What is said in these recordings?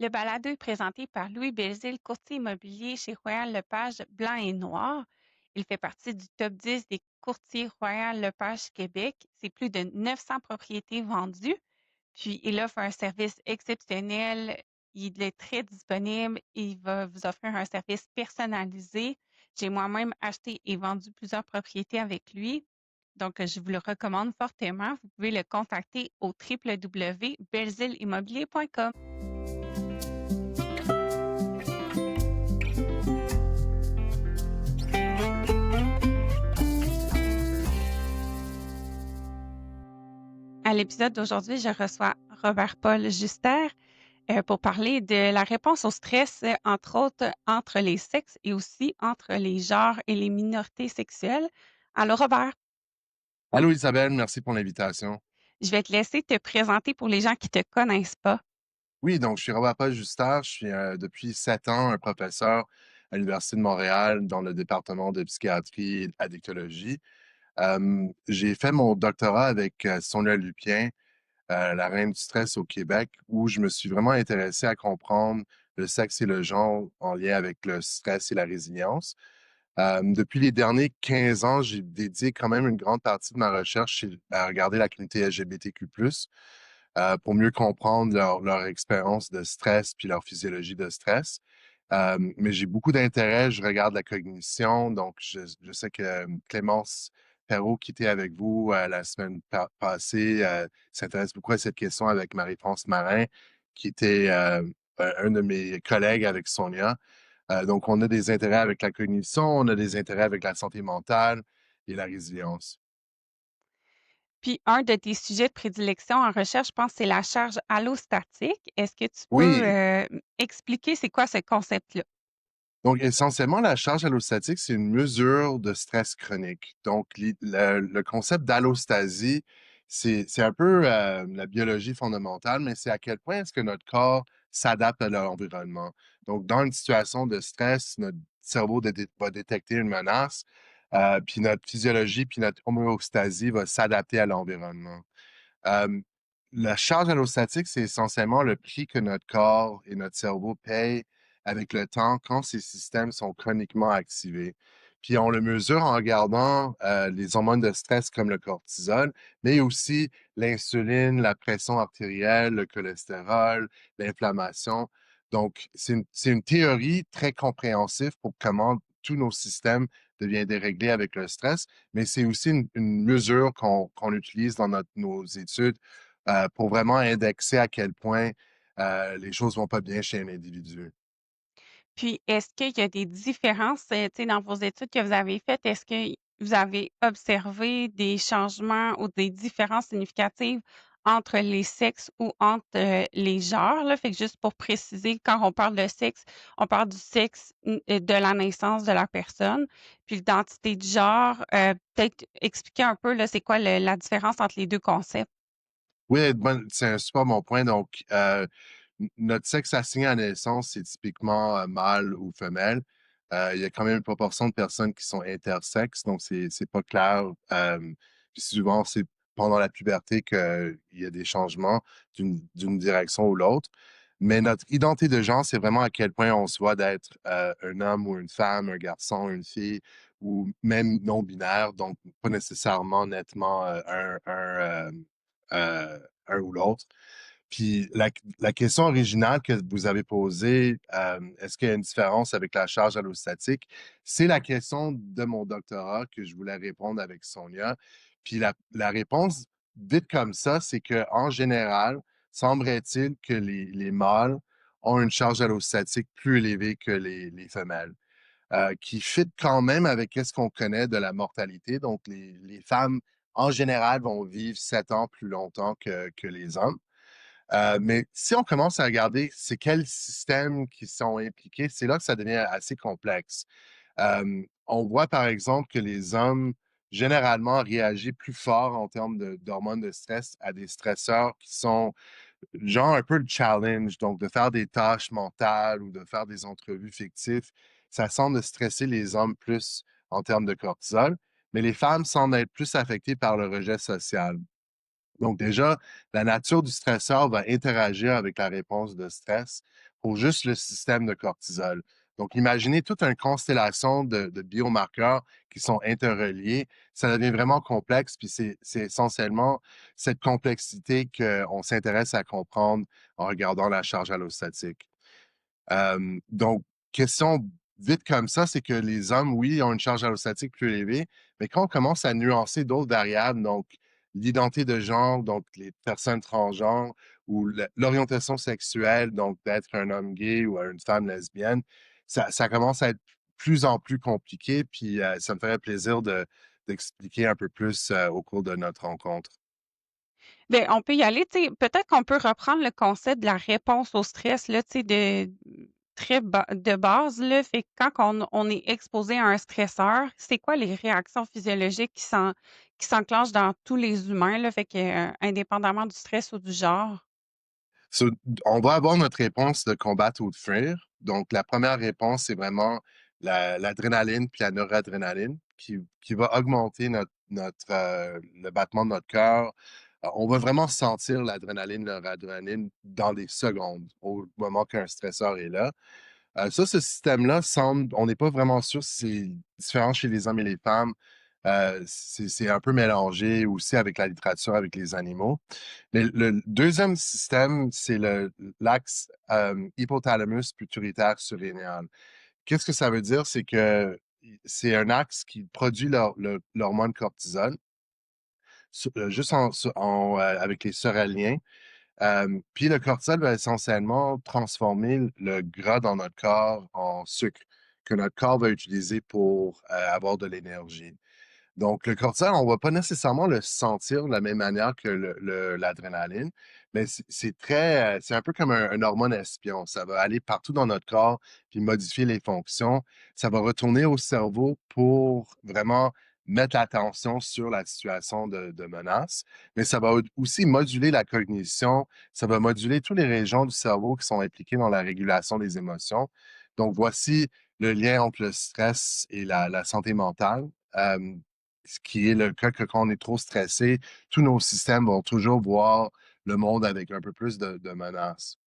Le balado est présenté par Louis Belzile, courtier immobilier chez Royal Lepage Blanc et Noir. Il fait partie du top 10 des courtiers Royal Lepage Québec. C'est plus de 900 propriétés vendues. Puis, il offre un service exceptionnel. Il est très disponible. Il va vous offrir un service personnalisé. J'ai moi-même acheté et vendu plusieurs propriétés avec lui. Donc, je vous le recommande fortement. Vous pouvez le contacter au www.belzileimmobilier.com. À l'épisode d'aujourd'hui, je reçois Robert-Paul Juster pour parler de la réponse au stress, entre autres entre les sexes et aussi entre les genres et les minorités sexuelles. Alors, Robert, Allô Isabelle, merci pour l'invitation. je vais te laisser te présenter pour les gens qui ne te connaissent pas. Oui, donc je suis Robert-Paul Justard, je suis depuis 7 ans un professeur à l'Université de Montréal dans le département de psychiatrie et addictologie. J'ai fait mon doctorat avec Sonia Lupien, la reine du stress au Québec, où je me suis vraiment intéressé à comprendre le sexe et le genre en lien avec le stress et la résilience. Depuis les derniers 15 ans, j'ai dédié quand même une grande partie de ma recherche à regarder la communauté LGBTQ+, pour mieux comprendre leur expérience de stress puis leur physiologie de stress. Mais j'ai beaucoup d'intérêt, je regarde la cognition, donc je sais que Clémence Perrault, qui était avec vous la semaine passée, s'intéresse beaucoup à cette question avec Marie-France Marin, qui était un de mes collègues avec Sonia. Donc, on a des intérêts avec la cognition, on a des intérêts avec la santé mentale et la résilience. Puis, un de tes sujets de prédilection en recherche, je pense, c'est la charge allostatique. Est-ce que tu peux Oui, expliquer c'est quoi ce concept-là? donc essentiellement, la charge allostatique, c'est une mesure de stress chronique. Donc, le concept d'allostasie, c'est un peu la biologie fondamentale, mais c'est à quel point est-ce que notre corps s'adapte à l'environnement. Donc, dans une situation de stress, notre cerveau va détecter une menace, puis notre physiologie, puis notre homéostasie va s'adapter à l'environnement. Euh, la charge allostatique, c'est essentiellement le prix que notre corps et notre cerveau payent avec le temps quand ces systèmes sont chroniquement activés. Puis on le mesure en regardant les hormones de stress comme le cortisol, mais aussi l'insuline, la pression artérielle, le cholestérol, l'inflammation. Donc, c'est une théorie très compréhensive pour comment tous nos systèmes deviennent déréglés avec le stress, mais c'est aussi une mesure qu'on utilise dans nos études pour vraiment indexer à quel point les choses vont pas bien chez un individu. Puis, est-ce qu'il y a des différences, tu sais, dans vos études que vous avez faites? Est-ce que vous avez observé des changements ou des différences significatives entre les sexes ou entre, les genres, là? Fait que juste pour préciser, quand on parle de sexe, on parle du sexe, de la naissance de la personne. Puis l'identité de genre, peut-être expliquer un peu, là, c'est quoi la différence entre les 2 concepts? Oui, c'est un super bon point. Donc, notre sexe assigné à la naissance, c'est typiquement mâle ou femelle. Il y a quand même une proportion de personnes qui sont intersexes, donc c'est pas clair. Puis souvent, c'est pendant la puberté qu'il y a des changements d'une direction ou l'autre. Mais notre identité de genre, c'est vraiment à quel point on se voit d'être un homme ou une femme, un garçon, une fille, ou même non-binaire, donc pas nécessairement nettement un ou l'autre. Puis la question originale que vous avez posée, est-ce qu'il y a une différence avec la charge allostatique? C'est la question de mon doctorat que je voulais répondre avec Sonia. Puis la réponse, vite comme ça, c'est qu'en général, semblerait-il que les mâles ont une charge allostatique plus élevée que les femelles, qui fit quand même avec ce qu'on connaît de la mortalité. Donc, les femmes, en général, vont vivre 7 ans plus longtemps que les hommes. Mais si on commence à regarder c'est quels systèmes qui sont impliqués, c'est là que ça devient assez complexe. On voit par exemple que les hommes généralement réagissent plus fort en termes d'hormones de stress à des stresseurs qui sont genre un peu le challenge, donc de faire des tâches mentales ou de faire des entrevues fictives. Ça semble stresser les hommes plus en termes de cortisol, mais les femmes semblent être plus affectées par le rejet social. Donc déjà, la nature du stresseur va interagir avec la réponse de stress pour juste le système de cortisol. Donc imaginez toute une constellation de biomarqueurs qui sont interreliés. Ça devient vraiment complexe, puis c'est essentiellement cette complexité qu'on s'intéresse à comprendre en regardant la charge allostatique. Donc, question vite comme ça, c'est que les hommes, oui, ont une charge allostatique plus élevée, mais quand on commence à nuancer d'autres variables, donc l'identité de genre, donc les personnes transgenres, ou l'orientation sexuelle, donc d'être un homme gay ou une femme lesbienne, ça commence à être plus en plus compliqué, puis ça me ferait plaisir d'expliquer un peu plus au cours de notre rencontre. Bien, on peut y aller, tu sais, peut-être qu'on peut reprendre le concept de la réponse au stress, là, tu sais, très de base, là. Fait que quand on est exposé à un stresseur, c'est quoi les réactions physiologiques qui s'enclenchent dans tous les humains, là? Fait que, indépendamment du stress ou du genre. So, on va avoir notre réponse de combattre ou de fuir. Donc, la première réponse, c'est vraiment l'adrénaline puis la noradrénaline qui va augmenter le battement de notre cœur. On va vraiment sentir l'adrénaline, noradrénaline dans des secondes au moment qu'un stresseur est là. Ça, ce système-là semble, on n'est pas vraiment sûr si c'est différent chez les hommes et les femmes. C'est un peu mélangé aussi avec la littérature, avec les animaux. Mais le deuxième système, c'est l'axe hypothalamus pituitaire surrénal. Qu'est-ce que ça veut dire? C'est que c'est un axe qui produit l'hormone cortisol, juste avec les surrénaliens. Puis le cortisol va essentiellement transformer le gras dans notre corps en sucre que notre corps va utiliser pour avoir de l'énergie. Donc, le cortisol, on ne va pas nécessairement le sentir de la même manière que l'adrénaline, mais c'est un peu comme un hormone espion. Ça va aller partout dans notre corps puis modifier les fonctions. Ça va retourner au cerveau pour vraiment mettre l'attention sur la situation de menace, mais ça va aussi moduler la cognition. Ça va moduler toutes les régions du cerveau qui sont impliquées dans la régulation des émotions. Donc, voici le lien entre le stress et la santé mentale. Euh, Ce qui est le cas que quand on est trop stressé, tous nos systèmes vont toujours voir le monde avec un peu plus de menaces.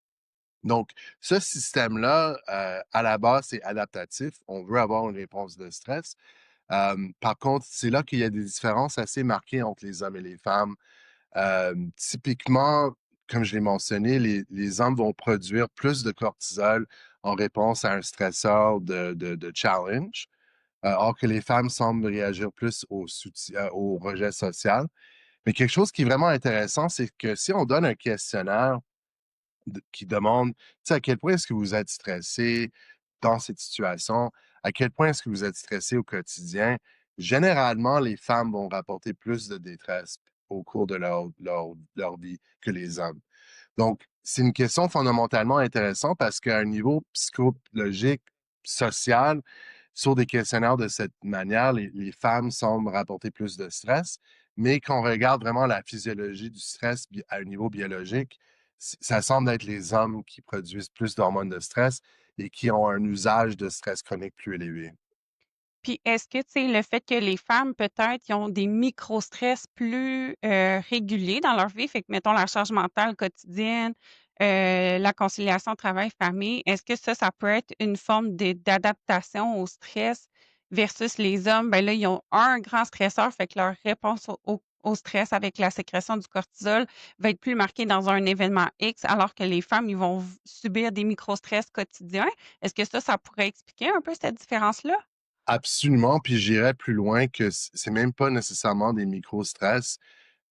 Donc, ce système-là, à la base, c'est adaptatif. On veut avoir une réponse de stress. Par contre, c'est là qu'il y a des différences assez marquées entre les hommes et les femmes. Typiquement, comme je l'ai mentionné, les hommes vont produire plus de cortisol en réponse à un stresseur de challenge. Or que les femmes semblent réagir plus au rejet social. Mais quelque chose qui est vraiment intéressant, c'est que si on donne un questionnaire qui demande, tu sais, à quel point est-ce que vous êtes stressé dans cette situation, à quel point est-ce que vous êtes stressé au quotidien, généralement, les femmes vont rapporter plus de détresse au cours de leur vie que les hommes. Donc, c'est une question fondamentalement intéressante parce qu'à un niveau psychologique, social, sur des questionnaires de cette manière, les femmes semblent rapporter plus de stress, mais quand on regarde vraiment la physiologie du stress à un niveau biologique, ça semble être les hommes qui produisent plus d'hormones de stress et qui ont un usage de stress chronique plus élevé. Puis est-ce que, tu sais, le fait que les femmes, peut-être, ils ont des micro-stress plus, réguliers dans leur vie, fait que, mettons, la charge mentale quotidienne, la conciliation travail-famille, est-ce que ça peut être une forme d'adaptation au stress versus les hommes? Ben là, ils ont un grand stresseur, fait que leur réponse au stress avec la sécrétion du cortisol va être plus marquée dans un événement X, alors que les femmes, ils vont subir des micro-stress quotidiens. Est-ce que ça pourrait expliquer un peu cette différence-là? Absolument, puis j'irais plus loin que c'est même pas nécessairement des micro-stress.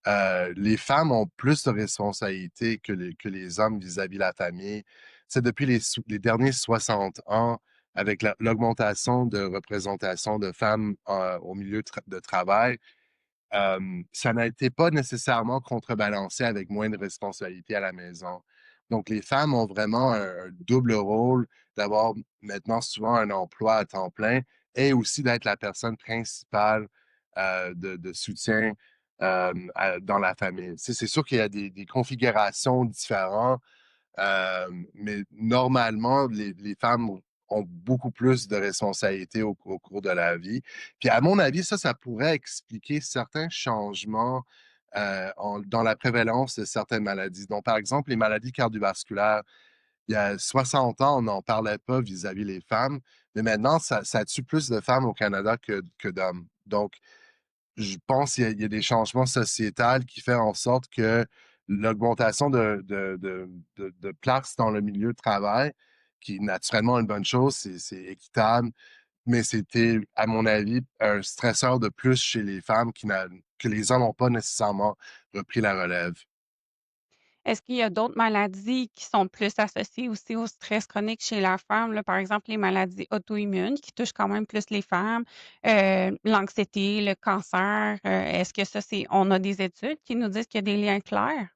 Les femmes ont plus de responsabilités que les hommes vis-à-vis la famille. C'est depuis les derniers 60 ans, avec l'augmentation de représentation de femmes au milieu de travail, ça n'a été pas nécessairement contrebalancé avec moins de responsabilités à la maison. Donc, les femmes ont vraiment un double rôle d'avoir maintenant souvent un emploi à temps plein et aussi d'être la personne principale de soutien dans la famille. Tu sais, c'est sûr qu'il y a des configurations différentes, mais normalement, les femmes ont beaucoup plus de responsabilités au cours de la vie. Puis à mon avis, ça pourrait expliquer certains changements dans la prévalence de certaines maladies. Donc, par exemple, les maladies cardiovasculaires, il y a 60 ans, on n'en parlait pas vis-à-vis les femmes, mais maintenant, ça tue plus de femmes au Canada que d'hommes. Donc, je pense qu'il y a des changements sociétals qui font en sorte que l'augmentation de places dans le milieu de travail, qui est naturellement une bonne chose, c'est équitable, mais c'était, à mon avis, un stresseur de plus chez les femmes que les hommes n'ont pas nécessairement repris la relève. Est-ce qu'il y a d'autres maladies qui sont plus associées aussi au stress chronique chez la femme, là? Par exemple, les maladies auto-immunes qui touchent quand même plus les femmes, l'anxiété, le cancer, est-ce que ça, c'est on a des études qui nous disent qu'il y a des liens clairs?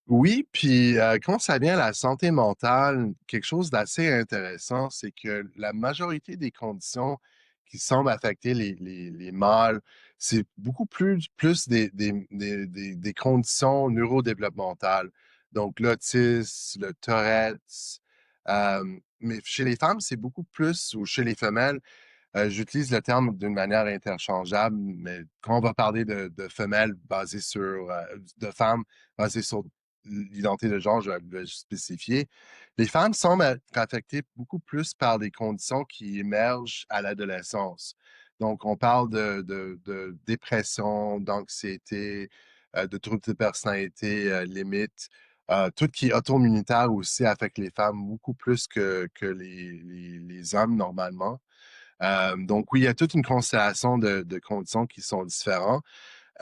Oui, puis quand ça vient à la santé mentale, quelque chose d'assez intéressant, c'est que la majorité des conditions qui semblent affecter les mâles, c'est beaucoup plus des conditions neurodéveloppementales. Donc, l'autisme, le Tourette. Mais chez les femmes, c'est beaucoup plus, ou chez les femelles, j'utilise le terme d'une manière interchangeable, mais quand on va parler de femelles basées de femmes basées sur l'identité de genre, je vais spécifier. Les femmes semblent être affectées beaucoup plus par des conditions qui émergent à l'adolescence. Donc, on parle de dépression, d'anxiété, de troubles de personnalité, limite. Tout qui est auto-immunitaire aussi affecte les femmes beaucoup plus que les hommes normalement. Donc oui, il y a toute une constellation de conditions qui sont différentes.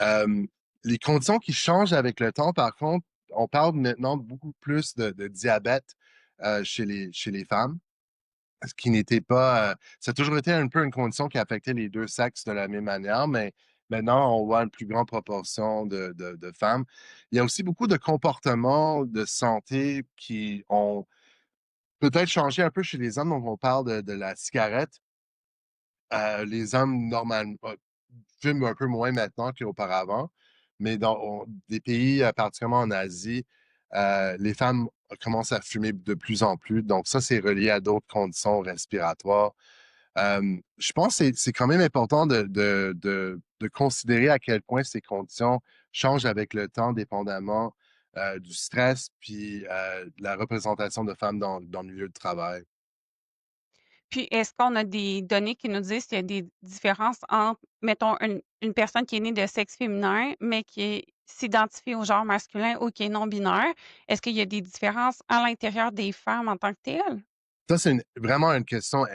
Euh, les conditions qui changent avec le temps, par contre, on parle maintenant beaucoup plus de diabète chez les femmes, ce qui n'était pas... ça a toujours été un peu une condition qui affectait les deux sexes de la même manière, mais maintenant, on voit une plus grande proportion de femmes. Il y a aussi beaucoup de comportements de santé qui ont peut-être changé un peu chez les hommes. Donc, on parle de la cigarette. Les hommes, normalement, fument un peu moins maintenant qu'auparavant, mais dans des pays, particulièrement en Asie, les femmes commencent à fumer de plus en plus. Donc, ça, c'est relié à d'autres conditions respiratoires. Je pense que c'est quand même important de considérer à quel point ces conditions changent avec le temps, dépendamment du stress puis de la représentation de femmes dans le milieu de travail. Puis, est-ce qu'on a des données qui nous disent qu'il y a des différences entre, mettons, une personne qui est née de sexe féminin, mais s'identifie au genre masculin ou qui est non-binaire? Est-ce qu'il y a des différences à l'intérieur des femmes en tant que telles? Ça, c'est vraiment une question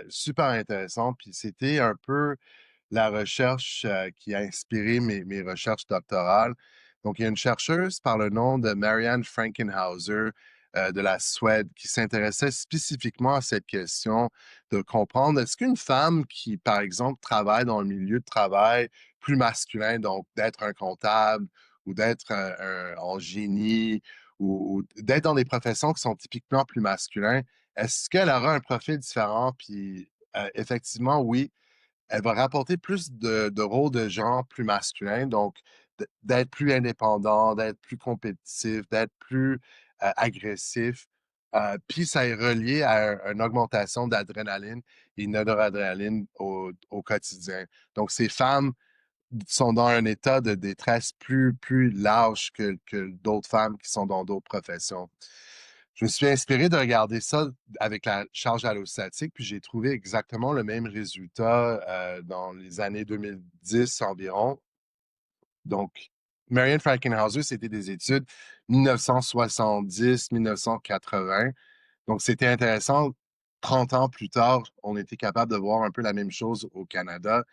super intéressante. Puis c'était un peu la recherche qui a inspiré mes recherches doctorales. Donc, il y a une chercheuse par le nom de Marianne Frankenhauser de la Suède qui s'intéressait spécifiquement à cette question de comprendre est-ce qu'une femme qui, par exemple, travaille dans le milieu de travail plus masculin, donc d'être un comptable ou d'être en génie ou d'être dans des professions qui sont typiquement plus masculins, est-ce qu'elle aura un profil différent? Puis, effectivement, oui, elle va rapporter plus de rôles de genre plus masculins, donc d'être plus indépendant, d'être plus compétitif, d'être plus agressif. Puis ça est relié à une augmentation d'adrénaline et noradrénaline au quotidien. Donc ces femmes sont dans un état de détresse plus large que d'autres femmes qui sont dans d'autres professions. Je me suis inspiré de regarder ça avec la charge allostatique, puis j'ai trouvé exactement le même résultat dans les années 2010 environ. Donc, Marianne Frankenhauser, c'était des études 1970-1980. Donc, c'était intéressant. 30 ans plus tard, on était capable de voir un peu la même chose au Canada,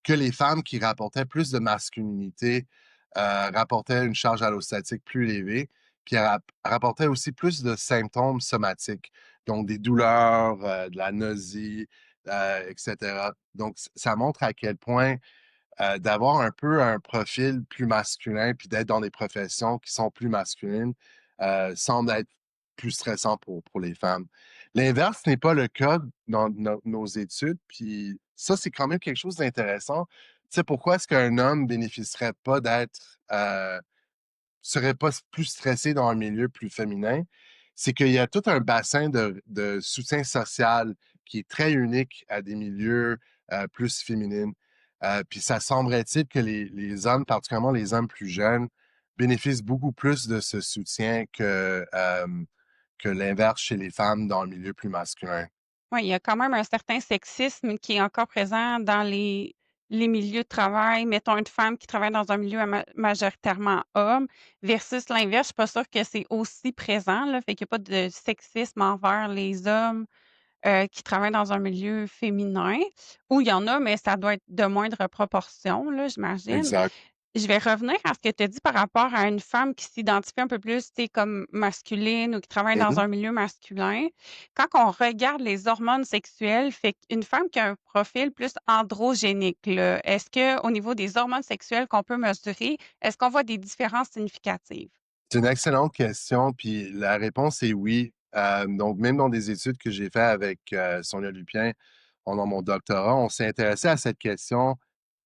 que les femmes qui rapportaient plus de masculinité rapportaient une charge allostatique plus élevée, puis rapportaient aussi plus de symptômes somatiques, donc des douleurs, de la nausée, etc. Donc, ça montre à quel point d'avoir un peu un profil plus masculin, puis d'être dans des professions qui sont plus masculines, semble être plus stressant pour les femmes. L'inverse n'est pas le cas dans nos études, puis ça, c'est quand même quelque chose d'intéressant. Tu sais, pourquoi est-ce qu'un homme bénéficierait pas serait pas plus stressé dans un milieu plus féminin? C'est qu'il y a tout un bassin de soutien social qui est très unique à des milieux plus féminins. Puis ça semblerait-il que les hommes, particulièrement les hommes plus jeunes, bénéficient beaucoup plus de ce soutien que l'inverse chez les femmes dans le milieu plus masculin. Oui, il y a quand même un certain sexisme qui est encore présent dans les milieux de travail. Mettons une femme qui travaille dans un milieu majoritairement homme versus l'inverse. Je suis pas sûre que c'est aussi présent, là. Fait qu'il y a pas de sexisme envers les hommes qui travaillent dans un milieu féminin. Ou il y en a, mais ça doit être de moindre proportion, là, j'imagine. Exact. Je vais revenir à ce que tu as dit par rapport à une femme qui s'identifie un peu plus, tu sais, comme masculine ou qui travaille dans Mhm. un milieu masculin. Quand on regarde les hormones sexuelles, fait qu'une femme qui a un profil plus androgénique, là, est-ce que au niveau des hormones sexuelles qu'on peut mesurer, est-ce qu'on voit des différences significatives? C'est une excellente question, puis la réponse est oui. Donc, même dans des études que j'ai faites avec Sonia Lupien pendant mon doctorat, on s'est intéressé à cette question,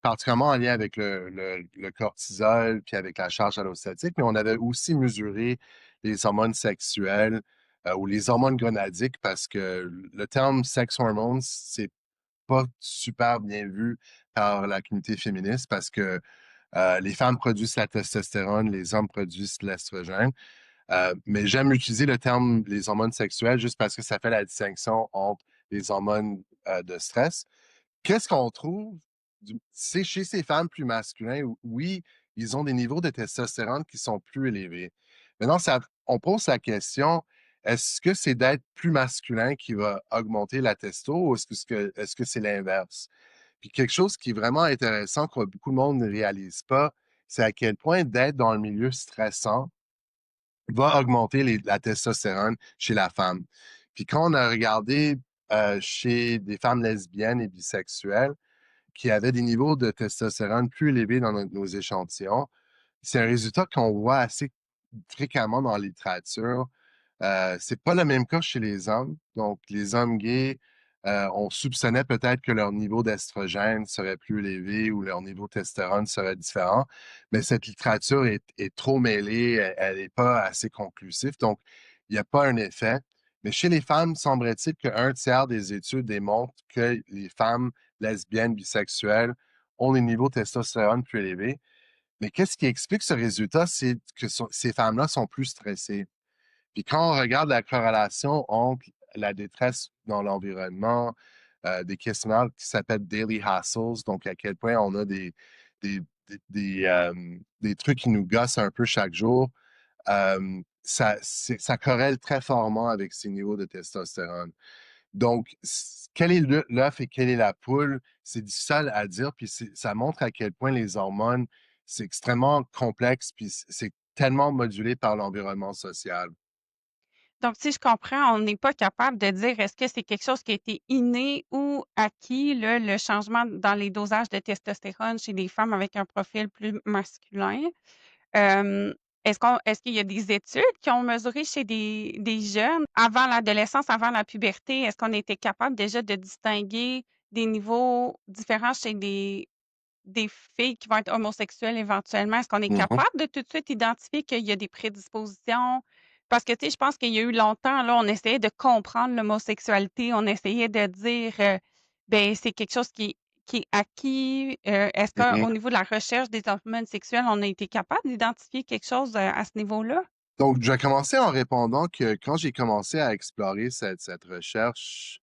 particulièrement en lien avec le cortisol, puis avec la charge allostatique, mais on avait aussi mesuré les hormones sexuelles ou les hormones gonadiques, parce que le terme sex hormones, c'est pas super bien vu par la communauté féministe, parce que les femmes produisent la testostérone, les hommes produisent l'estrogène. Mais j'aime utiliser le terme les hormones sexuelles juste parce que ça fait la distinction entre les hormones de stress. Qu'est-ce qu'on trouve? C'est chez ces femmes plus masculines, oui, ils ont des niveaux de testostérone qui sont plus élevés. Maintenant, on pose la question, est-ce que c'est d'être plus masculin qui va augmenter la testo ou est-ce que c'est l'inverse? Puis quelque chose qui est vraiment intéressant que beaucoup de monde ne réalise pas, c'est à quel point d'être dans le milieu stressant va augmenter la testostérone chez la femme. Puis quand on a regardé chez des femmes lesbiennes et bisexuelles qui avaient des niveaux de testostérone plus élevés dans nos échantillons, c'est un résultat qu'on voit assez fréquemment dans la littérature. C'est pas le même cas chez les hommes. Donc, les hommes gays, on soupçonnait peut-être que leur niveau d'estrogène serait plus élevé ou leur niveau de testostérone serait différent, mais cette littérature est trop mêlée, elle n'est pas assez conclusive, donc il n'y a pas un effet. Mais chez les femmes, semblerait-il qu'un tiers des études démontrent que les femmes lesbiennes, bisexuelles ont des niveaux de testostérone plus élevés. Mais qu'est-ce qui explique ce résultat? C'est que ces femmes-là sont plus stressées. Puis quand on regarde la corrélation entre la détresse dans l'environnement, des questionnaires qui s'appellent Daily Hassles, donc à quel point on a des, des trucs qui nous gossent un peu chaque jour, ça corrèle très fortement avec ces niveaux de testostérone. Donc, quel est l'œuf et quelle est la poule? C'est difficile à dire, puis ça montre à quel point les hormones, c'est extrêmement complexe, puis c'est tellement modulé par l'environnement social. Donc, si je comprends, on n'est pas capable de dire est-ce que c'est quelque chose qui a été inné ou acquis, là, le changement dans les dosages de testostérone chez des femmes avec un profil plus masculin. Hem, est-ce qu'il y a des études qui ont mesuré chez des jeunes avant l'adolescence, avant la puberté? Est-ce qu'on était capable déjà de distinguer des niveaux différents chez des filles qui vont être homosexuelles éventuellement? Est-ce qu'on est Mhm. capable de tout de suite identifier qu'il y a des prédispositions? Parce que, tu sais, je pense qu'il y a eu longtemps, là, on essayait de comprendre l'homosexualité, on essayait de dire, ben, c'est quelque chose qui est acquis. Est-ce Mhm. qu'au niveau de la recherche des hormones sexuelles, on a été capable d'identifier quelque chose, à ce niveau-là? Donc, je vais commencer en répondant que quand j'ai commencé à explorer cette recherche,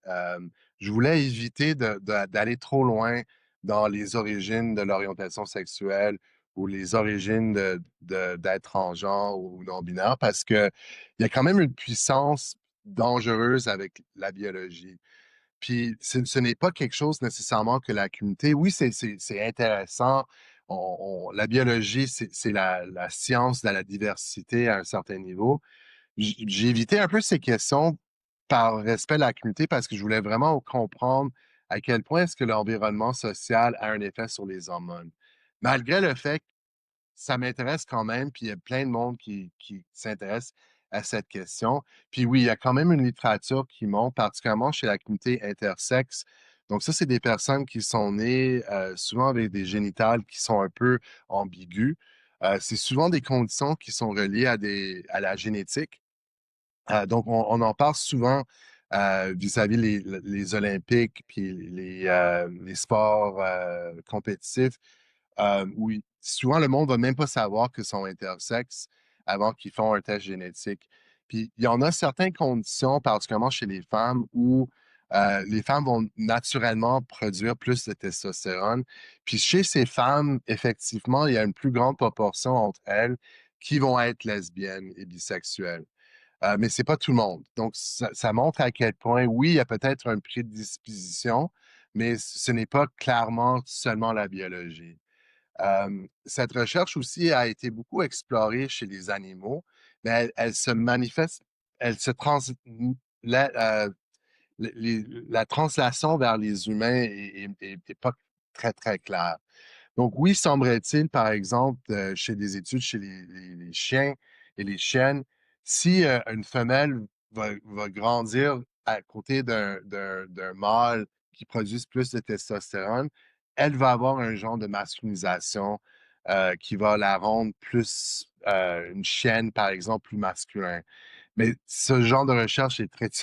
je voulais éviter d'aller trop loin dans les origines de l'orientation sexuelle ou les origines d'être transgenre ou non-binaire parce que il y a quand même une puissance dangereuse avec la biologie. Puis ce n'est pas quelque chose nécessairement que la communauté. Oui, c'est intéressant. La biologie, c'est la science de la diversité à un certain niveau. J'ai évité un peu ces questions par respect à la communauté parce que je voulais vraiment comprendre à quel point est-ce que l'environnement social a un effet sur les hormones. Malgré le fait ça m'intéresse quand même, puis il y a plein de monde qui s'intéresse à cette question. Puis oui, il y a quand même une littérature qui monte, particulièrement chez la communauté intersexe. Donc ça, c'est des personnes qui sont nées souvent avec des génitales qui sont un peu ambigus. C'est souvent des conditions qui sont reliées à la génétique. Donc on en parle souvent vis-à-vis les Olympiques puis les sports compétitifs. Oui, souvent, le monde va même pas savoir qu'ils sont intersexes avant qu'ils font un test génétique. Puis, il y en a certaines conditions, particulièrement chez les femmes, où les femmes vont naturellement produire plus de testostérone. Puis, chez ces femmes, effectivement, il y a une plus grande proportion entre elles qui vont être lesbiennes et bisexuelles. Mais c'est pas tout le monde. Donc, ça montre à quel point, oui, il y a peut-être une prédisposition, mais ce n'est pas clairement seulement la biologie. Cette recherche aussi a été beaucoup explorée chez les animaux, mais elle se manifeste, elle se trans, la, la translation vers les humains est pas très, très claire. Donc oui, semblerait-il, par exemple, chez des études chez les chiens et les chiennes, si une femelle va grandir à côté d'un mâle qui produit plus de testostérone, elle va avoir un genre de masculinisation qui va la rendre plus une chienne, par exemple, plus masculin. Mais ce genre de recherche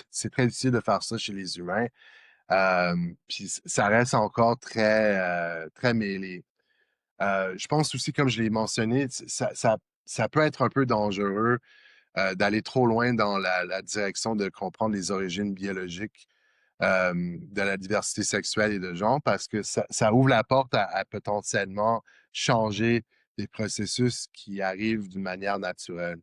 c'est très difficile de faire ça chez les humains. Puis ça reste encore très mêlé. Je pense aussi, comme je l'ai mentionné, ça peut être un peu dangereux d'aller trop loin dans la direction de comprendre les origines biologiques de la diversité sexuelle et de genre parce que ça ouvre la porte à potentiellement changer des processus qui arrivent d'une manière naturelle.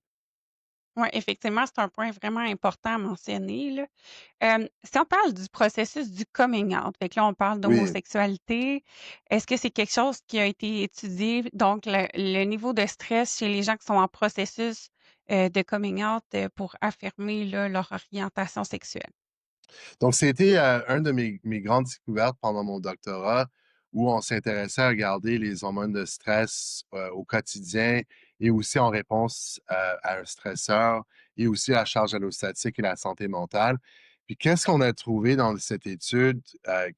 Oui, effectivement, c'est un point vraiment important à mentionner, là. Si on parle du processus du coming out, fait que là, on parle Oui. d'homosexualité, est-ce que c'est quelque chose qui a été étudié? Donc le niveau de stress chez les gens qui sont en processus, de coming out, pour affirmer, là, leur orientation sexuelle? Donc, c'était un de mes grandes découvertes pendant mon doctorat où on s'intéressait à regarder les hormones de stress au quotidien et aussi en réponse à un stresseur et aussi la charge allostatique et la santé mentale. Puis, qu'est-ce qu'on a trouvé dans cette étude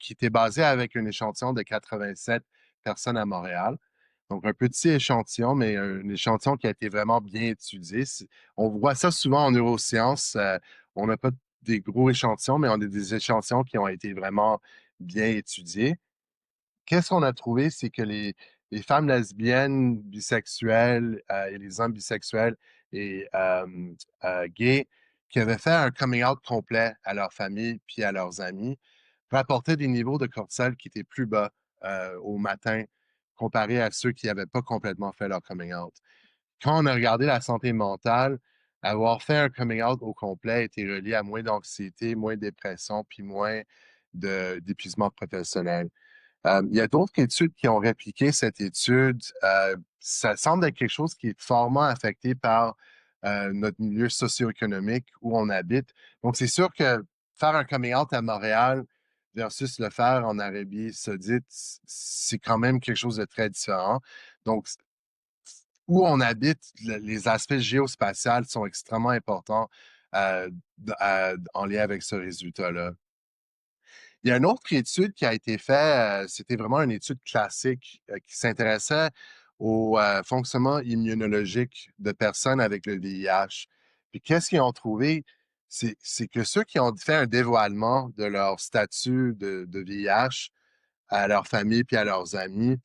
qui était basée avec un échantillon de 87 personnes à Montréal? Donc, un petit échantillon, mais un échantillon qui a été vraiment bien étudié. On voit ça souvent en neurosciences. On n'a pas des gros échantillons, mais on a des échantillons qui ont été vraiment bien étudiés. Qu'est-ce qu'on a trouvé? C'est que les femmes lesbiennes, bisexuelles et les hommes bisexuels et gays qui avaient fait un coming out complet à leur famille puis à leurs amis rapportaient des niveaux de cortisol qui étaient plus bas au matin comparé à ceux qui n'avaient pas complètement fait leur coming out. Quand on a regardé la santé mentale, avoir fait un coming out au complet était relié à moins d'anxiété, moins de dépression, puis moins d'épuisement professionnel. Il y a d'autres études qui ont répliqué cette étude. Ça semble être quelque chose qui est fortement affecté par notre milieu socio-économique où on habite. Donc, c'est sûr que faire un coming out à Montréal versus le faire en Arabie Saoudite, c'est quand même quelque chose de très différent. Donc, où on habite, les aspects géospatials sont extrêmement importants en lien avec ce résultat-là. Il y a une autre étude qui a été faite, c'était vraiment une étude classique qui s'intéressait au fonctionnement immunologique de personnes avec le VIH. Puis qu'est-ce qu'ils ont trouvé? C'est que ceux qui ont fait un dévoilement de leur statut de VIH à leur famille puis à leurs amis,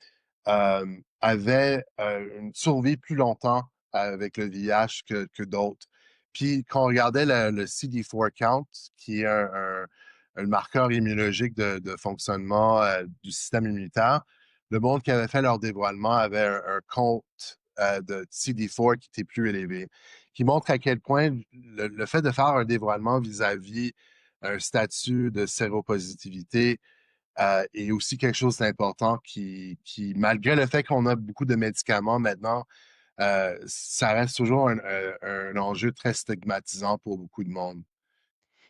avaient une survie plus longtemps avec le VIH que d'autres. Puis quand on regardait le CD4 count, qui est un marqueur immunologique de fonctionnement du système immunitaire, le monde qui avait fait leur dévoilement avait un compte de CD4 qui était plus élevé, qui montre à quel point le fait de faire un dévoilement vis-à-vis un statut de séropositivité et aussi quelque chose d'important qui, malgré le fait qu'on a beaucoup de médicaments maintenant, ça reste toujours un enjeu très stigmatisant pour beaucoup de monde.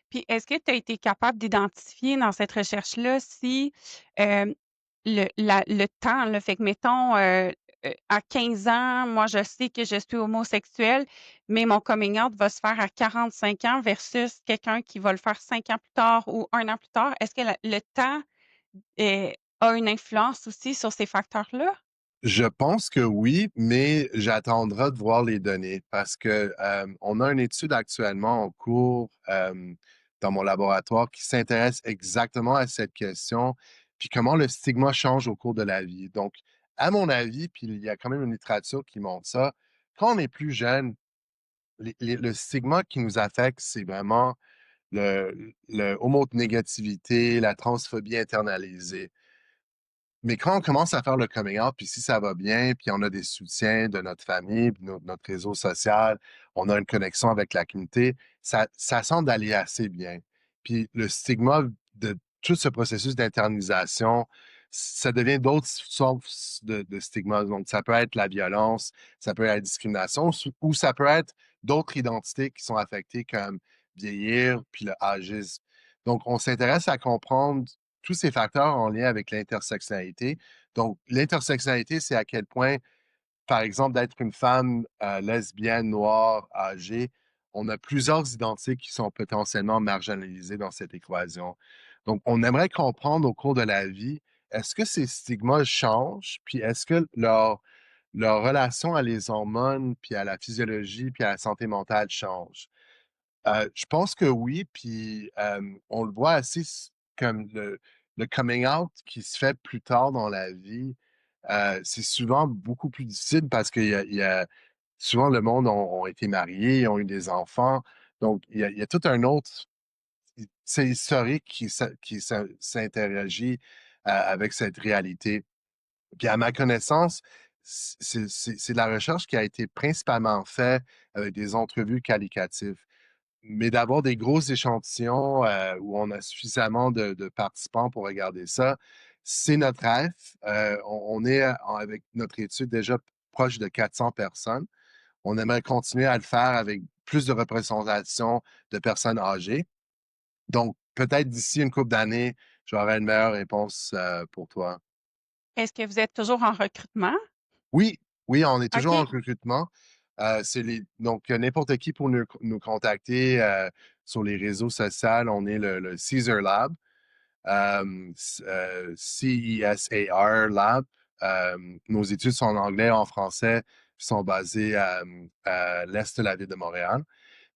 Puis est-ce que tu as été capable d'identifier dans cette recherche-là si, hem, le temps, là, fait que mettons, à 15 ans, moi je sais que je suis homosexuelle, mais mon coming out va se faire à 45 ans versus quelqu'un qui va le faire 5 ans plus tard ou 1 an plus tard. Est-ce que le temps, a une influence aussi sur ces facteurs-là? Je pense que oui, mais j'attendrai de voir les données parce que on a une étude actuellement en cours dans mon laboratoire qui s'intéresse exactement à cette question, puis comment le stigma change au cours de la vie. Donc, à mon avis, puis il y a quand même une littérature qui montre ça, quand on est plus jeune, le stigma qui nous affecte, c'est vraiment le homonégativité, la transphobie internalisée. Mais quand on commence à faire le coming out, puis si ça va bien, puis on a des soutiens de notre famille, puis notre réseau social, on a une connexion avec la communauté, ça semble aller assez bien. Puis le stigma de tout ce processus d'internisation, ça devient d'autres sources de stigma. Donc, ça peut être la violence, ça peut être la discrimination, ou ça peut être d'autres identités qui sont affectées comme vieillir, puis le âgisme. Donc, on s'intéresse à comprendre tous ces facteurs en lien avec l'intersectionnalité. Donc, l'intersectionnalité, c'est à quel point, par exemple, d'être une femme lesbienne, noire, âgée, on a plusieurs identités qui sont potentiellement marginalisées dans cette équation. Donc, on aimerait comprendre au cours de la vie, est-ce que ces stigmas changent, puis est-ce que leur relation à les hormones, puis à la physiologie, puis à la santé mentale change? Je pense que oui, puis on le voit assez comme le coming out qui se fait plus tard dans la vie, c'est souvent beaucoup plus difficile parce qu'il y a souvent le monde ont été mariés, ont eu des enfants, donc il y a tout un autre c'est historique qui s'interagit avec cette réalité. Puis à ma connaissance, c'est de la recherche qui a été principalement faite avec des entrevues qualitatives. Mais d'avoir des gros échantillons où on a suffisamment de participants pour regarder ça, c'est notre rêve. On est avec notre étude déjà proche de 400 personnes. On aimerait continuer à le faire avec plus de représentation de personnes âgées. Donc, peut-être d'ici une couple d'années, j'aurai une meilleure réponse pour toi. Est-ce que vous êtes toujours en recrutement? Oui, oui, on est toujours en OK. recrutement. Donc, n'importe qui pour nous contacter sur les réseaux sociaux. On est le Caesar Lab, CESAR Lab. Nos études sont en anglais et en français, sont basées à l'est de la ville de Montréal.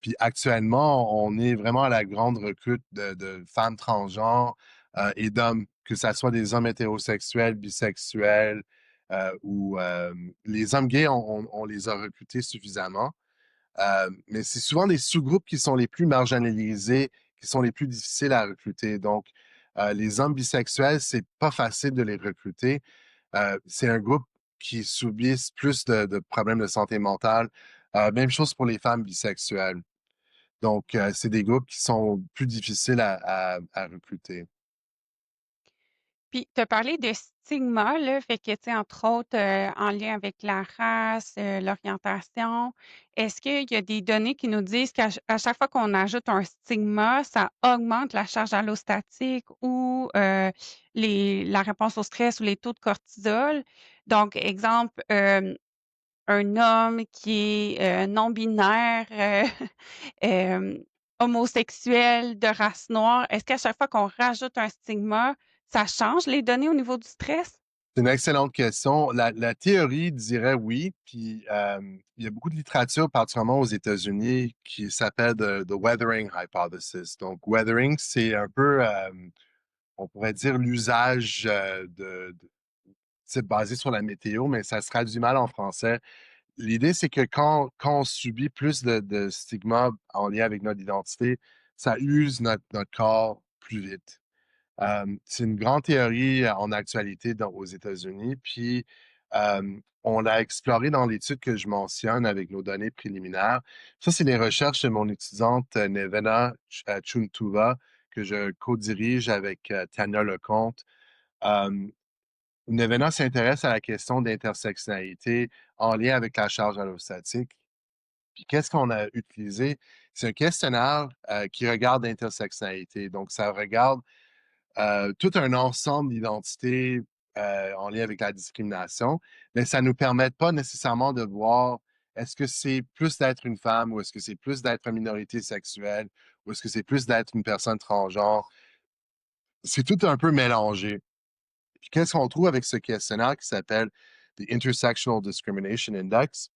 Puis actuellement, on est vraiment à la grande recrute de femmes transgenres et d'hommes, que ce soit des hommes hétérosexuels, bisexuels ou les hommes gays, on les a recrutés suffisamment. Mais c'est souvent les sous-groupes qui sont les plus marginalisés, qui sont les plus difficiles à recruter. Donc, les hommes bisexuels, c'est pas facile de les recruter. C'est un groupe qui subissent plus de problèmes de santé mentale. Même chose pour les femmes bisexuelles. Donc, c'est des groupes qui sont plus difficiles à recruter. Puis tu as parlé de stigma, là, fait que, tu sais, entre autres, en lien avec la race, l'orientation. Est-ce qu'il y a des données qui nous disent qu'à chaque fois qu'on ajoute un stigma, ça augmente la charge allostatique ou, la réponse au stress ou les taux de cortisol? Donc, exemple, un homme qui est, non binaire, hem, homosexuel de race noire, est-ce qu'à chaque fois qu'on rajoute un stigma, ça change les données au niveau du stress? C'est une excellente question. La théorie dirait oui, puis il y a beaucoup de littérature, particulièrement aux États-Unis, qui s'appelle the weathering hypothesis. Donc, weathering, c'est un peu, on pourrait dire, l'usage c'est basé sur la météo, mais ça se traduit mal en français. L'idée, c'est que quand on subit plus de stigma en lien avec notre identité, ça use notre corps plus vite. C'est une grande théorie en actualité aux États-Unis, puis on l'a exploré dans l'étude que je mentionne avec nos données préliminaires. Ça, c'est les recherches de mon étudiante Nevena Chuntuva, que je co-dirige avec Tania Lecomte. Euh, Nevena s'intéresse à la question d'intersectionnalité en lien avec la charge allostatique. Puis qu'est-ce qu'on a utilisé? C'est un questionnaire qui regarde l'intersectionnalité. Donc, ça regarde tout un ensemble d'identités en lien avec la discrimination, mais ça ne nous permet pas nécessairement de voir est-ce que c'est plus d'être une femme ou est-ce que c'est plus d'être une minorité sexuelle ou est-ce que c'est plus d'être une personne transgenre. C'est tout un peu mélangé. Puis qu'est-ce qu'on trouve avec ce questionnaire qui s'appelle the Intersectional Discrimination Index?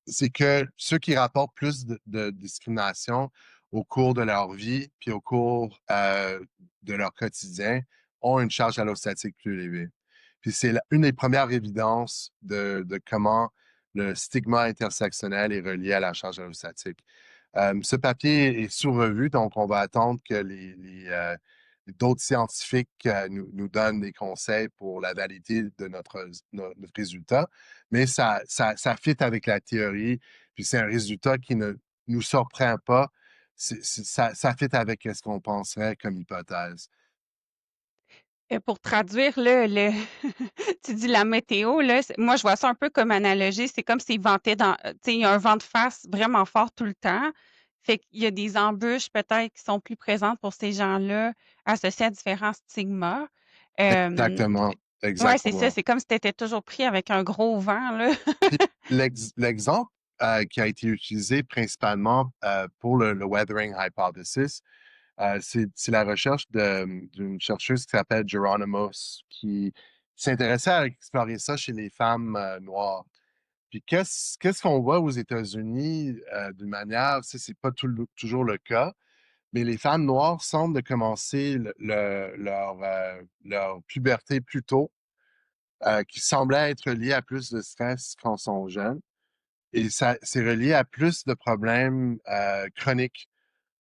C'est que ceux qui rapportent plus de discrimination au cours de leur vie, puis au cours de leur quotidien, ont une charge allostatique plus élevée. Puis c'est une des premières évidences de comment le stigma intersectionnel est relié à la charge allostatique. Ce papier est sous revue, donc on va attendre que d'autres scientifiques nous donnent des conseils pour la validité de notre résultat. Mais ça fit avec la théorie, puis c'est un résultat qui ne nous surprend pas. Ça fit avec ce qu'on penserait comme hypothèse. Pour traduire là, le tu dis la météo là, moi je vois ça un peu comme analogie, c'est comme s'il ventait dans tu sais, il y a un vent de face vraiment fort tout le temps. Fait qu'il y a des embûches peut-être qui sont plus présentes pour ces gens-là, associées à différents stigmas. Hem, Exactement, ouais, c'est ça, exactement. c'est comme si tu étais toujours pris avec un gros vent là. Puis l'exemple qui a été utilisé principalement pour le weathering hypothesis, c'est la recherche d'une chercheuse qui s'appelle Geronimos, qui s'intéressait à explorer ça chez les femmes noires. Puis qu'est-ce qu'on voit aux États-Unis d'une manière, c'est pas toujours le cas, mais les femmes noires semblent de commencer leur puberté plus tôt, qui semblait être liée à plus de stress quand elles sont jeunes. Et ça, c'est relié à plus de problèmes chroniques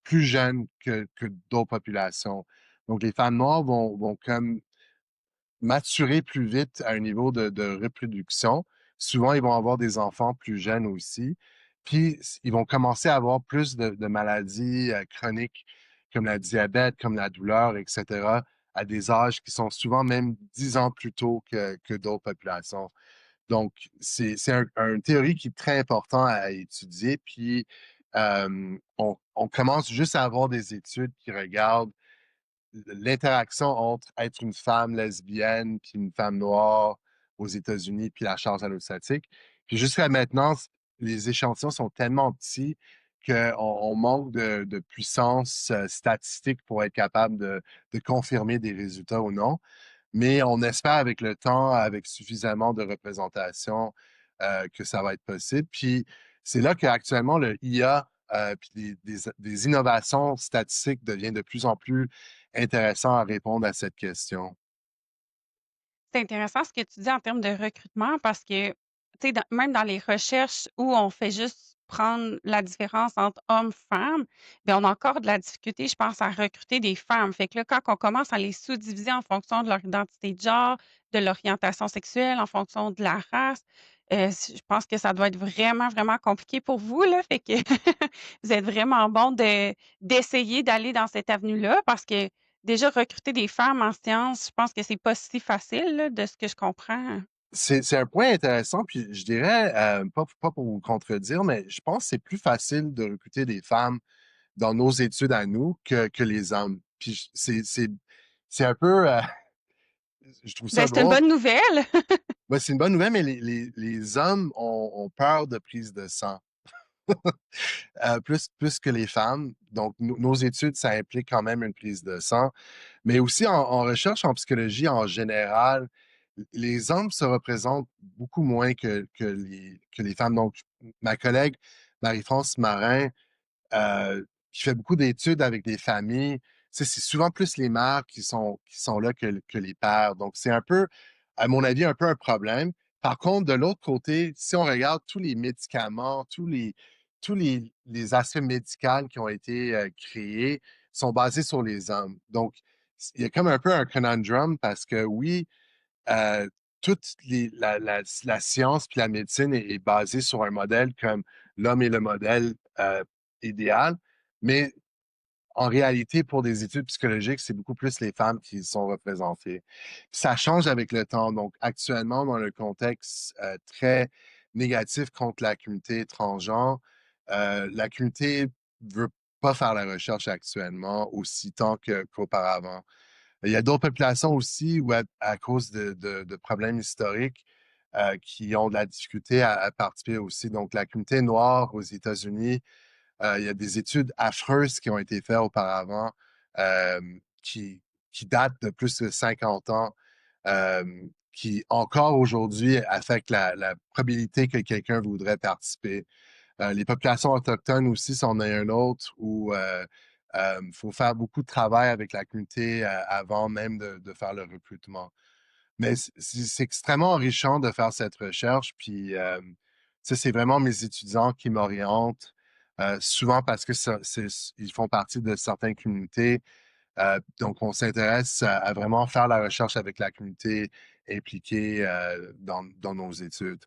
plus jeunes que d'autres populations. Donc, les femmes noires vont comme maturer plus vite à un niveau de reproduction. Souvent, ils vont avoir des enfants plus jeunes aussi. Puis, ils vont commencer à avoir plus de maladies chroniques comme la diabète, comme la douleur, etc., à des âges qui sont souvent même 10 ans plus tôt que d'autres populations. Donc, c'est une théorie qui est très important à étudier. Puis, on commence juste à avoir des études qui regardent l'interaction entre être une femme lesbienne puis une femme noire aux États-Unis puis la charge allostatique. Puis jusqu'à maintenant, les échantillons sont tellement petits qu'on manque de puissance statistique pour être capable de confirmer des résultats ou non. Mais on espère avec le temps, avec suffisamment de représentation, que ça va être possible. Puis c'est là qu'actuellement, le IA, puis des innovations statistiques deviennent de plus en plus intéressant à répondre à cette question. C'est intéressant ce que tu dis en termes de recrutement parce que, tu sais, même dans les recherches où on fait juste prendre la différence entre hommes-femmes, bien, on a encore de la difficulté, je pense, à recruter des femmes. Fait que là, quand on commence à les sous-diviser en fonction de leur identité de genre, de l'orientation sexuelle, en fonction de la race, je pense que ça doit être vraiment, vraiment compliqué pour vous, là. Fait que vous êtes vraiment bon d'essayer d'aller dans cette avenue-là parce que déjà, recruter des femmes en sciences, je pense que c'est pas si facile, là, de ce que je comprends. C'est un point intéressant, puis je dirais, pas pour vous contredire, mais je pense que c'est plus facile de recruter des femmes dans nos études à nous que les hommes. Puis c'est un peu, je trouve Ben, ça c'est une drôle. bonne nouvelle. Ouais, c'est une bonne nouvelle, mais les hommes ont peur de prise de sang. Plus que les femmes. Donc, nos études, ça implique quand même une prise de sang. Mais aussi en recherche en psychologie en général, les hommes se représentent beaucoup moins que les femmes. Donc, ma collègue Marie-France Marin, qui fait beaucoup d'études avec des familles, c'est souvent plus les mères qui sont là que les pères. Donc, c'est un peu, à mon avis, un peu un problème. Par contre, de l'autre côté, si on regarde tous les médicaments, tous les aspects médicaux qui ont été créés sont basés sur les hommes. Donc, il y a comme un peu un conundrum parce que oui, euh, la science puis la médecine est basée sur un modèle comme l'homme est le modèle idéal, mais en réalité, pour des études psychologiques, c'est beaucoup plus les femmes qui sont représentées. Puis ça change avec le temps. Donc, actuellement, dans le contexte très négatif contre la communauté transgenre, la communauté veut pas faire la recherche actuellement aussi tant qu'auparavant. Il y a d'autres populations aussi où, à cause de problèmes historiques, qui ont de la difficulté à participer aussi. Donc, la communauté noire aux États-Unis, il y a des études affreuses qui ont été faites auparavant, euh, qui, qui datent de plus de 50 ans, euh, qui encore aujourd'hui affectent la probabilité que quelqu'un voudrait participer. Les populations autochtones aussi, c'en est un autre où il faut faire beaucoup de travail avec la communauté avant même de faire le recrutement. Mais c'est extrêmement enrichant de faire cette recherche. Puis, ça, c'est vraiment mes étudiants qui m'orientent, souvent parce que ils font partie de certaines communautés. Donc, on s'intéresse à vraiment faire la recherche avec la communauté impliquée dans nos études.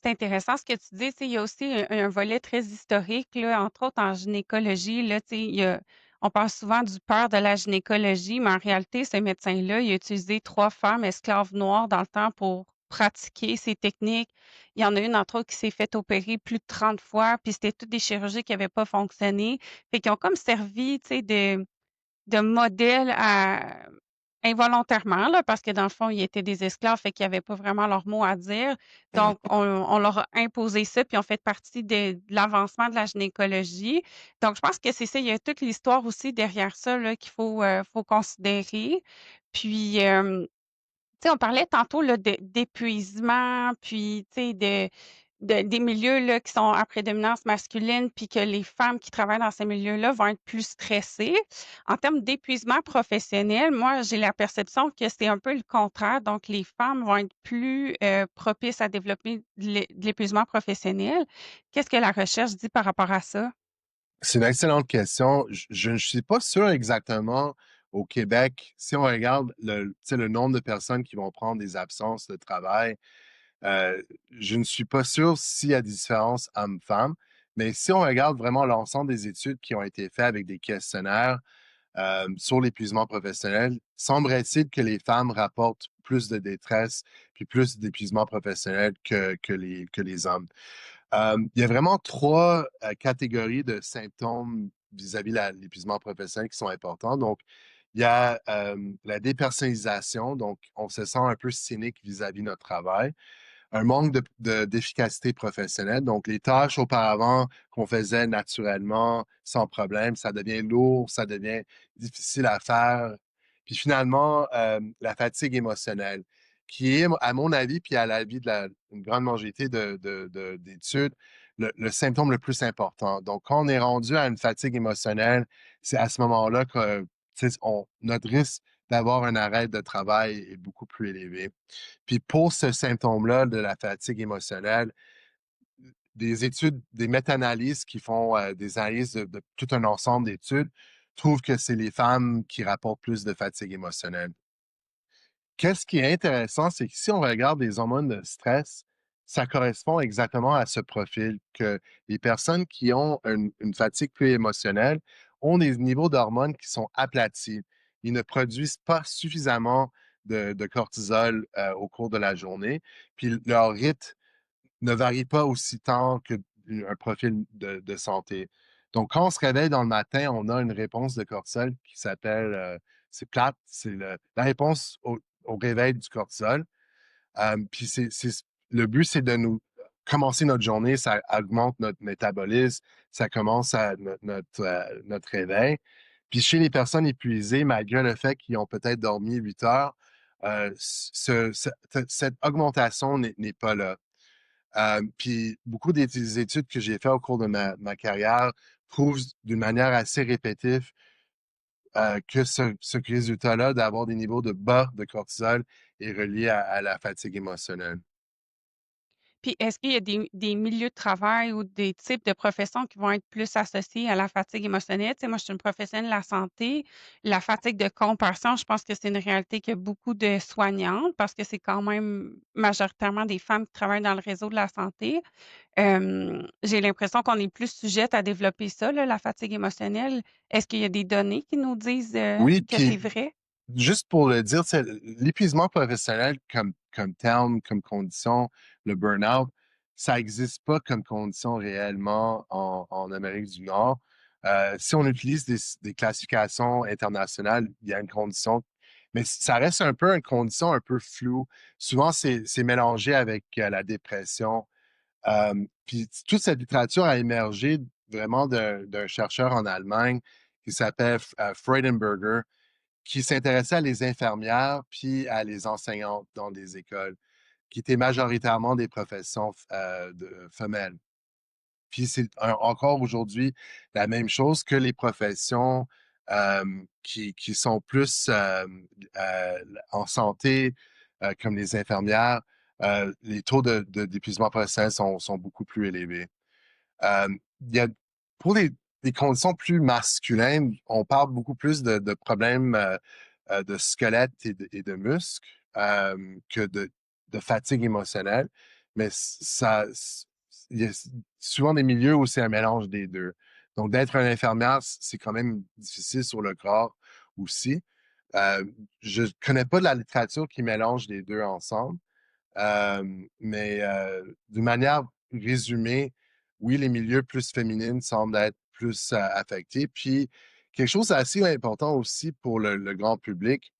C'est intéressant ce que tu dis. Tu sais, il y a aussi un volet très historique, là, entre autres en gynécologie. Là, tu sais, on parle souvent du père de la gynécologie, mais en réalité, ce médecin-là, il a utilisé trois femmes esclaves noires dans le temps pour pratiquer ces techniques. Il y en a une, entre autres, qui s'est fait opérer plus de 30 fois, puis c'était toutes des chirurgies qui n'avaient pas fonctionné. Fait qu'ils ont comme servi, tu sais, de modèle à involontairement là, parce que dans le fond, ils étaient des esclaves, fait qu'ils avaient pas vraiment leur mot à dire. Donc on leur a imposé ça, puis on fait partie de l'avancement de la gynécologie. Donc je pense que c'est ça, il y a toute l'histoire aussi derrière ça là qu'il faut considérer. Puis, tu sais, on parlait tantôt là, d'épuisement, puis tu sais, des milieux là, qui sont à prédominance masculine, puis que les femmes qui travaillent dans ces milieux-là vont être plus stressées. En termes d'épuisement professionnel, moi, j'ai la perception que c'est un peu le contraire. Donc, les femmes vont être plus propices à développer de l'épuisement professionnel. Qu'est-ce que la recherche dit par rapport à ça? C'est une excellente question. Je ne suis pas sûr exactement au Québec, si on regarde tu sais, le nombre de personnes qui vont prendre des absences de travail, euh, je ne suis pas sûr s'il y a des différences hommes-femmes, mais si on regarde vraiment l'ensemble des études qui ont été faites avec des questionnaires sur l'épuisement professionnel, semblerait-il que les femmes rapportent plus de détresse puis plus d'épuisement professionnel que les hommes. Il y a vraiment trois catégories de symptômes vis-à-vis l'épuisement professionnel qui sont importants. Donc, il y a la dépersonnalisation, donc on se sent un peu cynique vis-à-vis notre travail. Un manque d'efficacité professionnelle. Donc, les tâches auparavant qu'on faisait naturellement, sans problème, ça devient lourd, ça devient difficile à faire. Puis finalement, la fatigue émotionnelle, qui est, à mon avis, puis à l'avis de une grande majorité d'études, le symptôme le plus important. Donc, quand on est rendu à une fatigue émotionnelle, c'est à ce moment-là que notre risque d'avoir un arrêt de travail est beaucoup plus élevé. Puis pour ce symptôme-là de la fatigue émotionnelle, des études, des méta-analyses qui font des analyses de tout un ensemble d'études trouvent que c'est les femmes qui rapportent plus de fatigue émotionnelle. Qu'est-ce qui est intéressant, c'est que si on regarde les hormones de stress, ça correspond exactement à ce profil, que les personnes qui ont une fatigue plus émotionnelle ont des niveaux d'hormones qui sont aplatis. Ils ne produisent pas suffisamment de cortisol au cours de la journée, puis leur rythme ne varie pas aussi tant qu'un profil de santé. Donc, quand on se réveille dans le matin, on a une réponse de cortisol qui s'appelle, c'est plate, c'est la réponse au réveil du cortisol. Puis le but, c'est de nous commencer notre journée, ça augmente notre métabolisme, ça commence à notre réveil. Puis chez les personnes épuisées, malgré le fait qu'ils ont peut-être dormi 8 heures, cette augmentation n'est pas là. Puis beaucoup des études que j'ai faites au cours de ma carrière prouvent d'une manière assez répétitive que ce résultat-là d'avoir des niveaux de bas de cortisol est relié à la fatigue émotionnelle. Puis est-ce qu'il y a des milieux de travail ou des types de professions qui vont être plus associés à la fatigue émotionnelle? Tu sais, moi, je suis une professionnelle de la santé. La fatigue de compassion, je pense que c'est une réalité que beaucoup de soignantes, parce que c'est quand même majoritairement des femmes qui travaillent dans le réseau de la santé. J'ai l'impression qu'on est plus sujette à développer ça, là, la fatigue émotionnelle. Est-ce qu'il y a des données qui nous disent, Oui, que c'est puis vrai? juste pour le dire, c'est l'épuisement professionnel comme terme, comme condition, le burn-out, ça n'existe pas comme condition réellement en Amérique du Nord. Si on utilise des classifications internationales, il y a une condition, mais ça reste un peu une condition un peu floue. Souvent, c'est mélangé avec la dépression. Puis toute cette littérature a émergé vraiment d'un chercheur en Allemagne qui s'appelle Freudenberger, qui s'intéressait à les infirmières puis à les enseignantes dans des écoles, qui étaient majoritairement des professions femelles. Puis c'est encore aujourd'hui la même chose que les professions qui sont plus euh, en santé, comme les infirmières, les taux d'épuisement professionnel sont beaucoup plus élevés. Euh, il y a, pour les conditions plus masculines, on parle beaucoup plus de problèmes de squelette et de muscles que de fatigue émotionnelle. Mais il y a souvent des milieux où c'est un mélange des deux. Donc, d'être un infirmière, c'est quand même difficile sur le corps aussi. Euh, je ne connais pas de la littérature qui mélange les deux ensemble. Mais d'une manière résumée, oui, les milieux plus féminines semblent être plus affectés. Puis, quelque chose d'assez important aussi pour le grand public,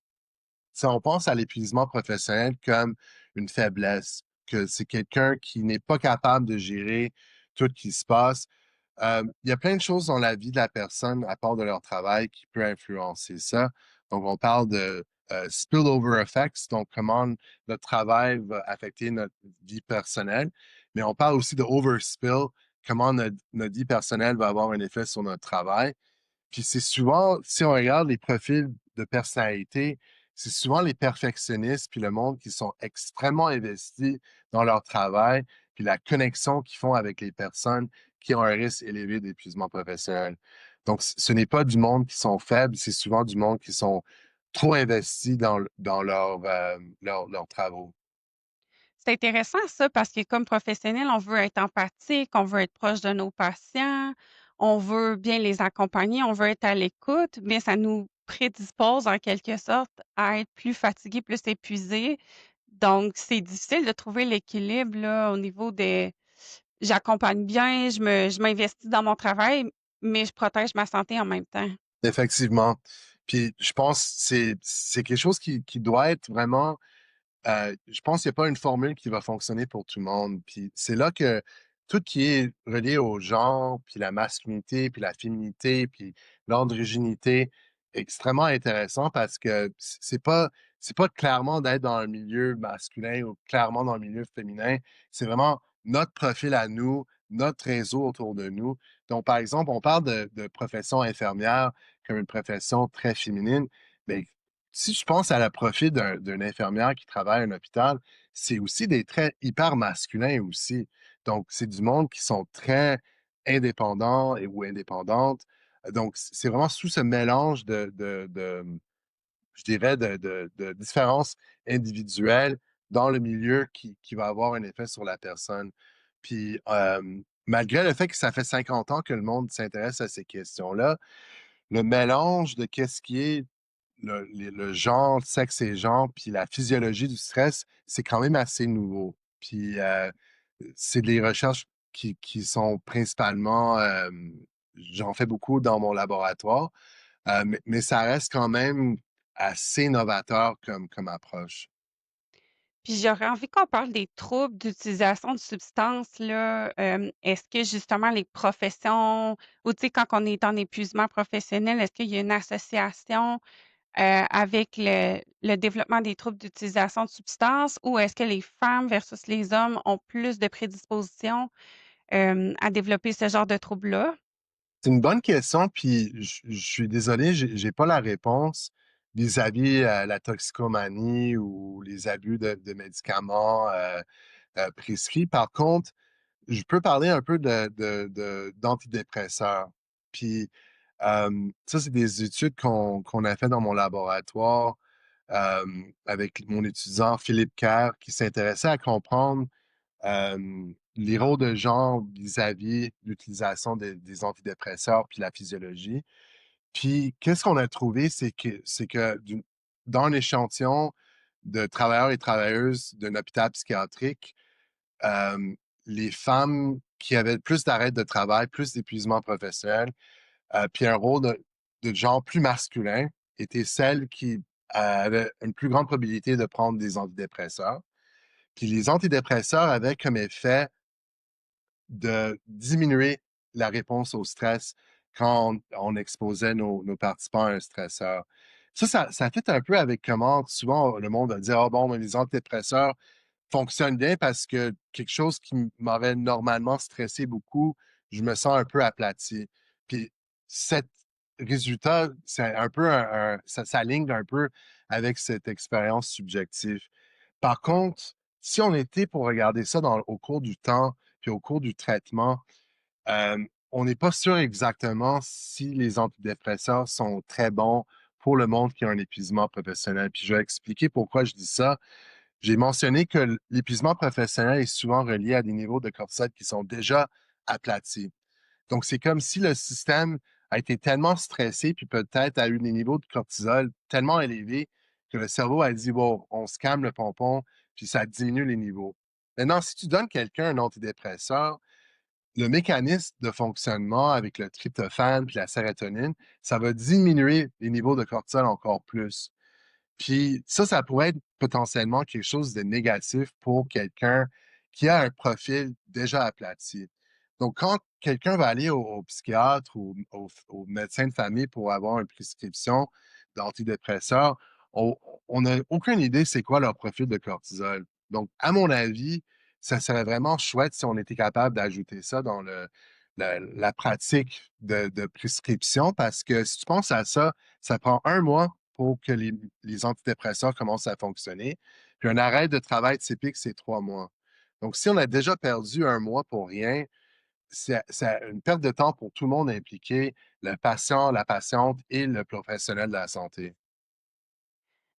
c'est on pense à l'épuisement professionnel comme une faiblesse, que c'est quelqu'un qui n'est pas capable de gérer tout ce qui se passe. Il y a plein de choses dans la vie de la personne, à part de leur travail, qui peut influencer ça. Donc, on parle de spillover effects, donc comment notre travail va affecter notre vie personnelle. Mais on parle aussi de overspill, comment notre vie personnelle va avoir un effet sur notre travail. Puis c'est souvent, si on regarde les profils de personnalité, c'est souvent les perfectionnistes puis le monde qui sont extrêmement investis dans leur travail, puis la connexion qu'ils font avec les personnes qui ont un risque élevé d'épuisement professionnel. Donc, ce n'est pas du monde qui sont faibles, c'est souvent du monde qui sont trop investis dans leurs travaux. C'est intéressant ça parce que comme professionnel, on veut être empathique, on veut être proche de nos patients, on veut bien les accompagner, on veut être à l'écoute, mais ça nous prédispose en quelque sorte à être plus fatigués, plus épuisés. Donc, c'est difficile de trouver l'équilibre là, au niveau des j'accompagne bien, je m'investis dans mon travail, mais je protège ma santé en même temps. Effectivement. Puis je pense que c'est quelque chose qui doit être vraiment je pense qu'il n'y a pas une formule qui va fonctionner pour tout le monde. Puis c'est là que tout qui est relié au genre, puis la masculinité, puis la féminité, puis l'androgynité est extrêmement intéressant parce que c'est pas clairement d'être dans un milieu masculin ou clairement dans le milieu féminin. C'est vraiment notre profil à nous, notre réseau autour de nous. Donc, par exemple, on parle de profession infirmière comme une profession très féminine, mais si je pense à la profil d'une infirmière qui travaille à un hôpital, c'est aussi des traits hyper masculins aussi. Donc, c'est du monde qui sont très indépendants ou indépendantes. Donc, c'est vraiment sous ce mélange je dirais, de différences individuelles dans le milieu qui va avoir un effet sur la personne. Puis, malgré le fait que ça fait 50 ans que le monde s'intéresse à ces questions-là, le mélange de qu'est-ce qui est le genre, le sexe et genre, puis la physiologie du stress, c'est quand même assez nouveau. Puis c'est des recherches qui sont principalement, j'en fais beaucoup dans mon laboratoire, mais ça reste quand même assez novateur comme approche. Puis j'aurais envie qu'on parle des troubles d'utilisation de substances là, est-ce que justement les professions ou tu sais quand on est en épuisement professionnel, est-ce qu'il y a une association, avec le développement des troubles d'utilisation de substances ou est-ce que les femmes versus les hommes ont plus de prédisposition, à développer ce genre de troubles-là? C'est une bonne question, puis je suis désolé, j'ai pas la réponse vis-à-vis la toxicomanie ou les abus de médicaments prescrits. Par contre, je peux parler un peu d'antidépresseurs. Puis ça, c'est des études qu'on a fait dans mon laboratoire avec mon étudiant Philippe Kerr qui s'intéressait à comprendre les rôles de genre vis-à-vis l'utilisation des antidépresseurs puis la physiologie. Puis qu'est-ce qu'on a trouvé, c'est que dans un échantillon de travailleurs et travailleuses d'un hôpital psychiatrique, euh, les femmes qui avaient plus d'arrêt de travail, plus d'épuisement professionnel, puis un rôle de genre plus masculin, étaient celles qui avaient une plus grande probabilité de prendre des antidépresseurs. Puis les antidépresseurs avaient comme effet de diminuer la réponse au stress quand on exposait nos participants à un stresseur. Ça fait un peu avec comment souvent le monde va dire, ah bon, mais les antidépresseurs fonctionnent bien parce que quelque chose qui m'aurait normalement stressé beaucoup, je me sens un peu aplati. Puis cette résultat, c'est un peu ça s'aligne un peu avec cette expérience subjective. Par contre, si on était pour regarder ça au cours du temps, puis au cours du traitement, euh, on n'est pas sûr exactement si les antidépresseurs sont très bons pour le monde qui a un épuisement professionnel. Puis je vais expliquer pourquoi je dis ça. J'ai mentionné que l'épuisement professionnel est souvent relié à des niveaux de cortisol qui sont déjà aplatis. Donc, c'est comme si le système a été tellement stressé, puis peut-être a eu des niveaux de cortisol tellement élevés que le cerveau a dit, bon, on se calme le pompon, puis ça diminue les niveaux. Maintenant, si tu donnes quelqu'un un antidépresseur, le mécanisme de fonctionnement avec le tryptophane puis la sérotonine, ça va diminuer les niveaux de cortisol encore plus. Puis ça pourrait être potentiellement quelque chose de négatif pour quelqu'un qui a un profil déjà aplati. Donc, quand quelqu'un va aller au psychiatre ou au médecin de famille pour avoir une prescription d'antidépresseurs, on on n'a aucune idée c'est quoi leur profil de cortisol. Donc, à mon avis, ça serait vraiment chouette si on était capable d'ajouter ça dans la pratique de prescription parce que si tu penses à ça, ça prend un mois pour que les antidépresseurs commencent à fonctionner. Puis un arrêt de travail typique, c'est 3 mois. Donc, si on a déjà perdu un mois pour rien, c'est une perte de temps pour tout le monde impliqué, le patient, la patiente et le professionnel de la santé.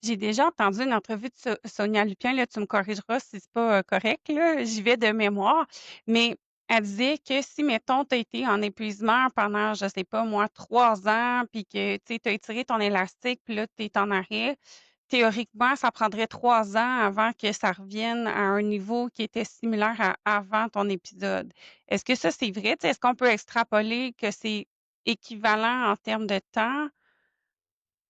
J'ai déjà entendu une entrevue de Sonia Lupien, là, tu me corrigeras si c'est pas, correct, là, j'y vais de mémoire, mais elle disait que si, mettons, tu as été en épuisement pendant, je sais pas moi, 3 ans, puis que, tu sais, tu as étiré ton élastique, puis là, tu es en arrêt, théoriquement, ça prendrait 3 ans avant que ça revienne à un niveau qui était similaire à avant ton épisode. Est-ce que ça, c'est vrai? Tu sais, est-ce qu'on peut extrapoler que c'est équivalent en termes de temps?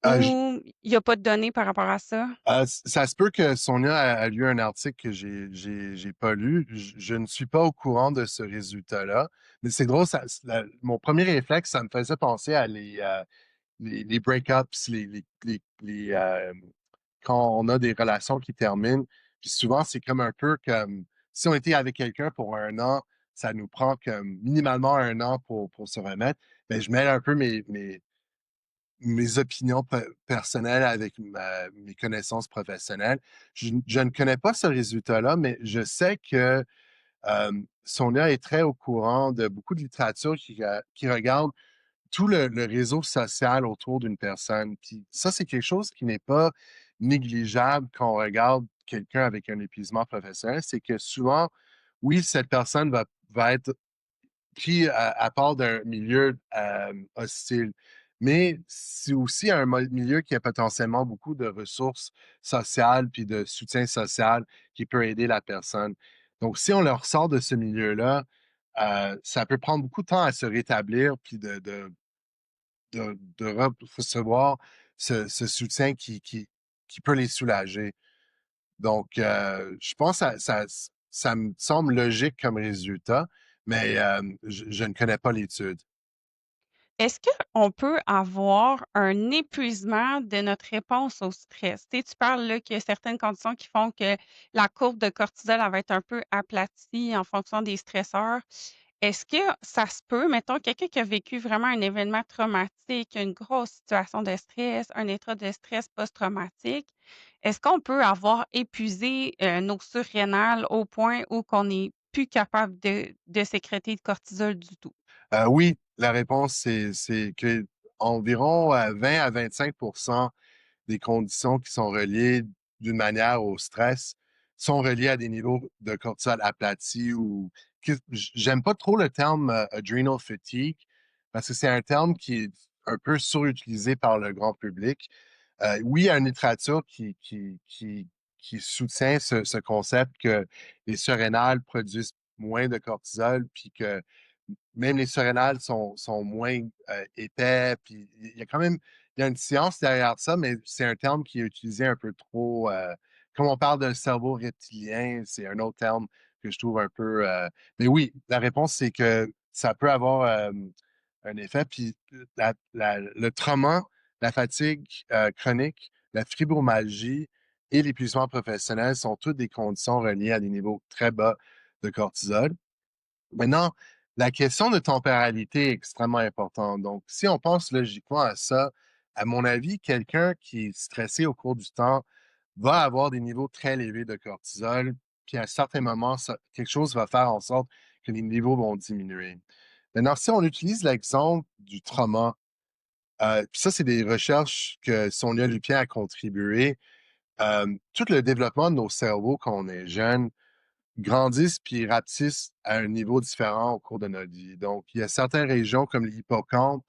Euh, Ou il y a pas de données par rapport à ça? Ça se peut que Sonia a lu un article que j'ai pas lu. Je ne suis pas au courant de ce résultat-là. Mais c'est drôle, mon premier réflexe, ça me faisait penser à les break-ups, quand on a des relations qui terminent. Puis souvent, c'est comme un peu comme si on était avec quelqu'un pour un an, ça nous prend comme minimalement un an pour se remettre. Mais je mêle un peu mes opinions personnelles avec mes connaissances professionnelles. Je ne connais pas ce résultat-là, mais je sais que Sonia est très au courant de beaucoup de littérature qui regarde tout le réseau social autour d'une personne. Puis ça, c'est quelque chose qui n'est pas négligeable quand on regarde quelqu'un avec un épuisement professionnel, c'est que souvent, oui, cette personne va être qui à part d'un milieu hostile. Mais c'est aussi un milieu qui a potentiellement beaucoup de ressources sociales puis de soutien social qui peut aider la personne. Donc, si on leur sort de ce milieu-là, ça peut prendre beaucoup de temps à se rétablir puis de recevoir ce soutien qui peut les soulager. Donc, je pense que ça me semble logique comme résultat, mais je ne connais pas l'étude. Est-ce qu'on peut avoir un épuisement de notre réponse au stress? Tu sais, tu parles là qu'il y a certaines conditions qui font que la courbe de cortisol, elle va être un peu aplatie en fonction des stresseurs. Est-ce que ça se peut, mettons, quelqu'un qui a vécu vraiment un événement traumatique, une grosse situation de stress, un état de stress post-traumatique, est-ce qu'on peut avoir épuisé, nos surrénales au point où qu'on n'est plus capable de sécréter de cortisol du tout? Oui, la réponse, c'est que environ 20 à 25% des conditions qui sont reliées d'une manière au stress sont reliées à des niveaux de cortisol aplatis ou j'aime pas trop le terme adrenal fatigue parce que c'est un terme qui est un peu surutilisé par le grand public. Oui, il y a une littérature qui soutient ce concept que les surrénales produisent moins de cortisol, puis que même les surrénales sont moins épais, puis il y a quand même il y a une science derrière ça, mais c'est un terme qui est utilisé un peu trop. Comme on parle d'un cerveau reptilien, c'est un autre terme que je trouve un peu. Mais oui, la réponse, c'est que ça peut avoir un effet. Puis le trauma, la fatigue chronique, la fibromyalgie et l'épuisement professionnel sont toutes des conditions reliées à des niveaux très bas de cortisol. Maintenant, La question de temporalité est extrêmement importante. Donc, si on pense logiquement à ça, à mon avis, quelqu'un qui est stressé au cours du temps va avoir des niveaux très élevés de cortisol, puis à un certain moment, quelque chose va faire en sorte que les niveaux vont diminuer. Maintenant, si on utilise l'exemple du trauma, puis ça, c'est des recherches que Sonia Lupien a contribué. Tout le développement de nos cerveaux quand on est jeune grandissent puis rapetissent à un niveau différent au cours de notre vie. Donc, il y a certaines régions comme l'hippocampe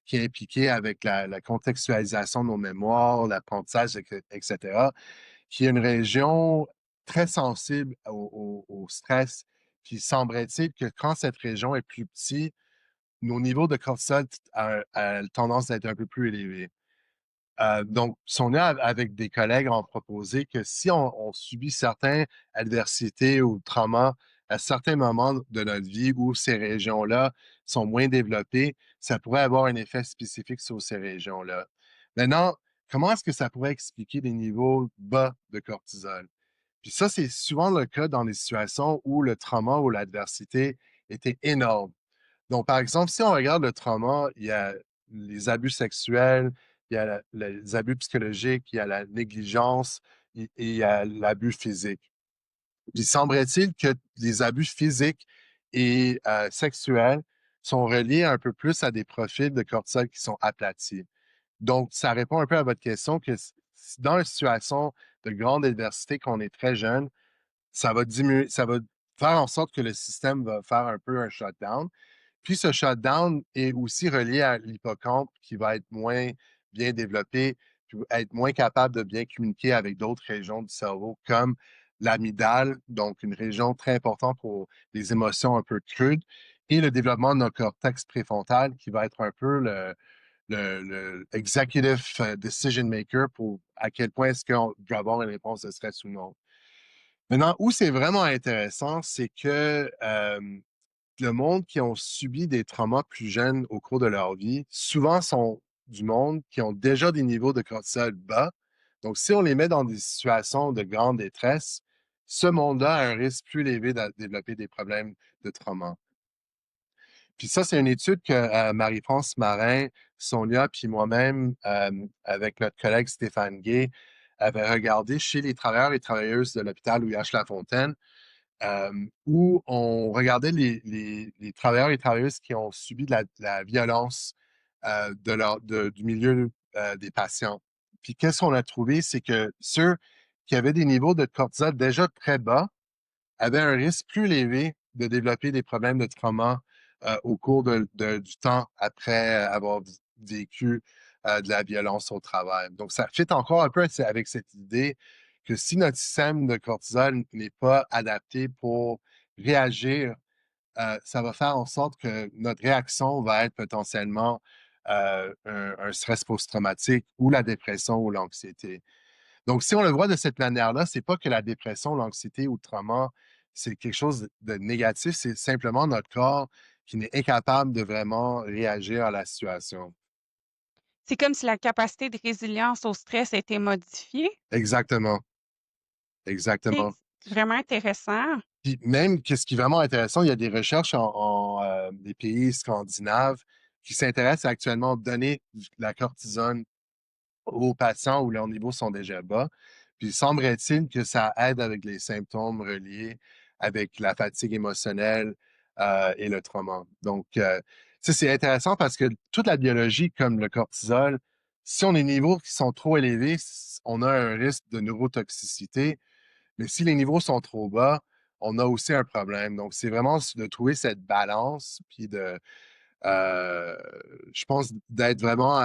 qui est impliqué avec la contextualisation de nos mémoires, l'apprentissage, etc., qui est une région très sensible au stress. Puis, semblerait-il que quand cette région est plus petite, nos niveaux de cortisol a tendance à être un peu plus élevés. Donc, Sonia, avec des collègues, ont proposé que si on subit certaines adversités ou traumas à certains moments de notre vie où ces régions-là sont moins développées, ça pourrait avoir un effet spécifique sur ces régions-là. Maintenant, comment est-ce que ça pourrait expliquer des niveaux bas de cortisol? Puis ça, c'est souvent le cas dans des situations où le trauma ou l'adversité était énorme. Donc, par exemple, si on regarde le trauma, il y a les abus sexuels, il y a les abus psychologiques, il y a la négligence et il y a l'abus physique. Puis, semblerait-il que les abus physiques et sexuels sont reliés un peu plus à des profils de cortisol qui sont aplatis. Donc, ça répond un peu à votre question que dans une situation de grande adversité, quand on est très jeune, ça va diminuer, ça va faire en sorte que le système va faire un peu un shutdown. Puis ce shutdown est aussi relié à l'hippocampe qui va être moins bien développé, puis être moins capable de bien communiquer avec d'autres régions du cerveau comme l'amygdale, donc une région très importante pour les émotions un peu crudes, et le développement de notre cortex préfrontal qui va être un peu le executive decision maker pour à quel point est-ce qu'on doit avoir une réponse de stress ou non. Maintenant, où c'est vraiment intéressant, c'est que le monde qui ont subi des traumas plus jeunes au cours de leur vie, souvent sont du monde qui ont déjà des niveaux de cortisol bas. Donc, si on les met dans des situations de grande détresse, ce monde-là a un risque plus élevé de développer des problèmes de trauma. Puis ça, c'est une étude que Marie-France Marin, Sonia, puis moi-même, avec notre collègue Stéphane Gay, avait regardé chez les travailleurs et travailleuses de l'hôpital Louis-H. Lafontaine, où on regardait les travailleurs et travailleuses qui ont subi de la violence du milieu des patients. Puis qu'est-ce qu'on a trouvé, c'est que ceux qui avaient des niveaux de cortisol déjà très bas avaient un risque plus élevé de développer des problèmes de trauma au cours du temps après avoir vécu de la violence au travail. Donc, ça fit encore un peu avec cette idée que si notre système de cortisol n'est pas adapté pour réagir, ça va faire en sorte que notre réaction va être potentiellement un stress post-traumatique ou la dépression ou l'anxiété. Donc, si on le voit de cette manière-là, c'est pas que la dépression, l'anxiété ou le trauma, c'est quelque chose de négatif, c'est simplement notre corps qui n'est incapable de vraiment réagir à la situation. C'est comme si la capacité de résilience au stress a été modifiée. Exactement, OK, exactement. c'est vraiment intéressant. Puis même, qu'est-ce qui est vraiment intéressant, il y a des recherches en des pays scandinaves qui s'intéressent à actuellement donner la cortisone aux patients où leurs niveaux sont déjà bas. Puis semblerait-il que ça aide avec les symptômes reliés avec la fatigue émotionnelle et le trauma. Donc, ça, c'est intéressant parce que toute la biologie, comme le cortisol, si on a des niveaux qui sont trop élevés, on a un risque de neurotoxicité. Mais si les niveaux sont trop bas, on a aussi un problème. Donc, c'est vraiment de trouver cette balance, puis euh, je pense, d'être vraiment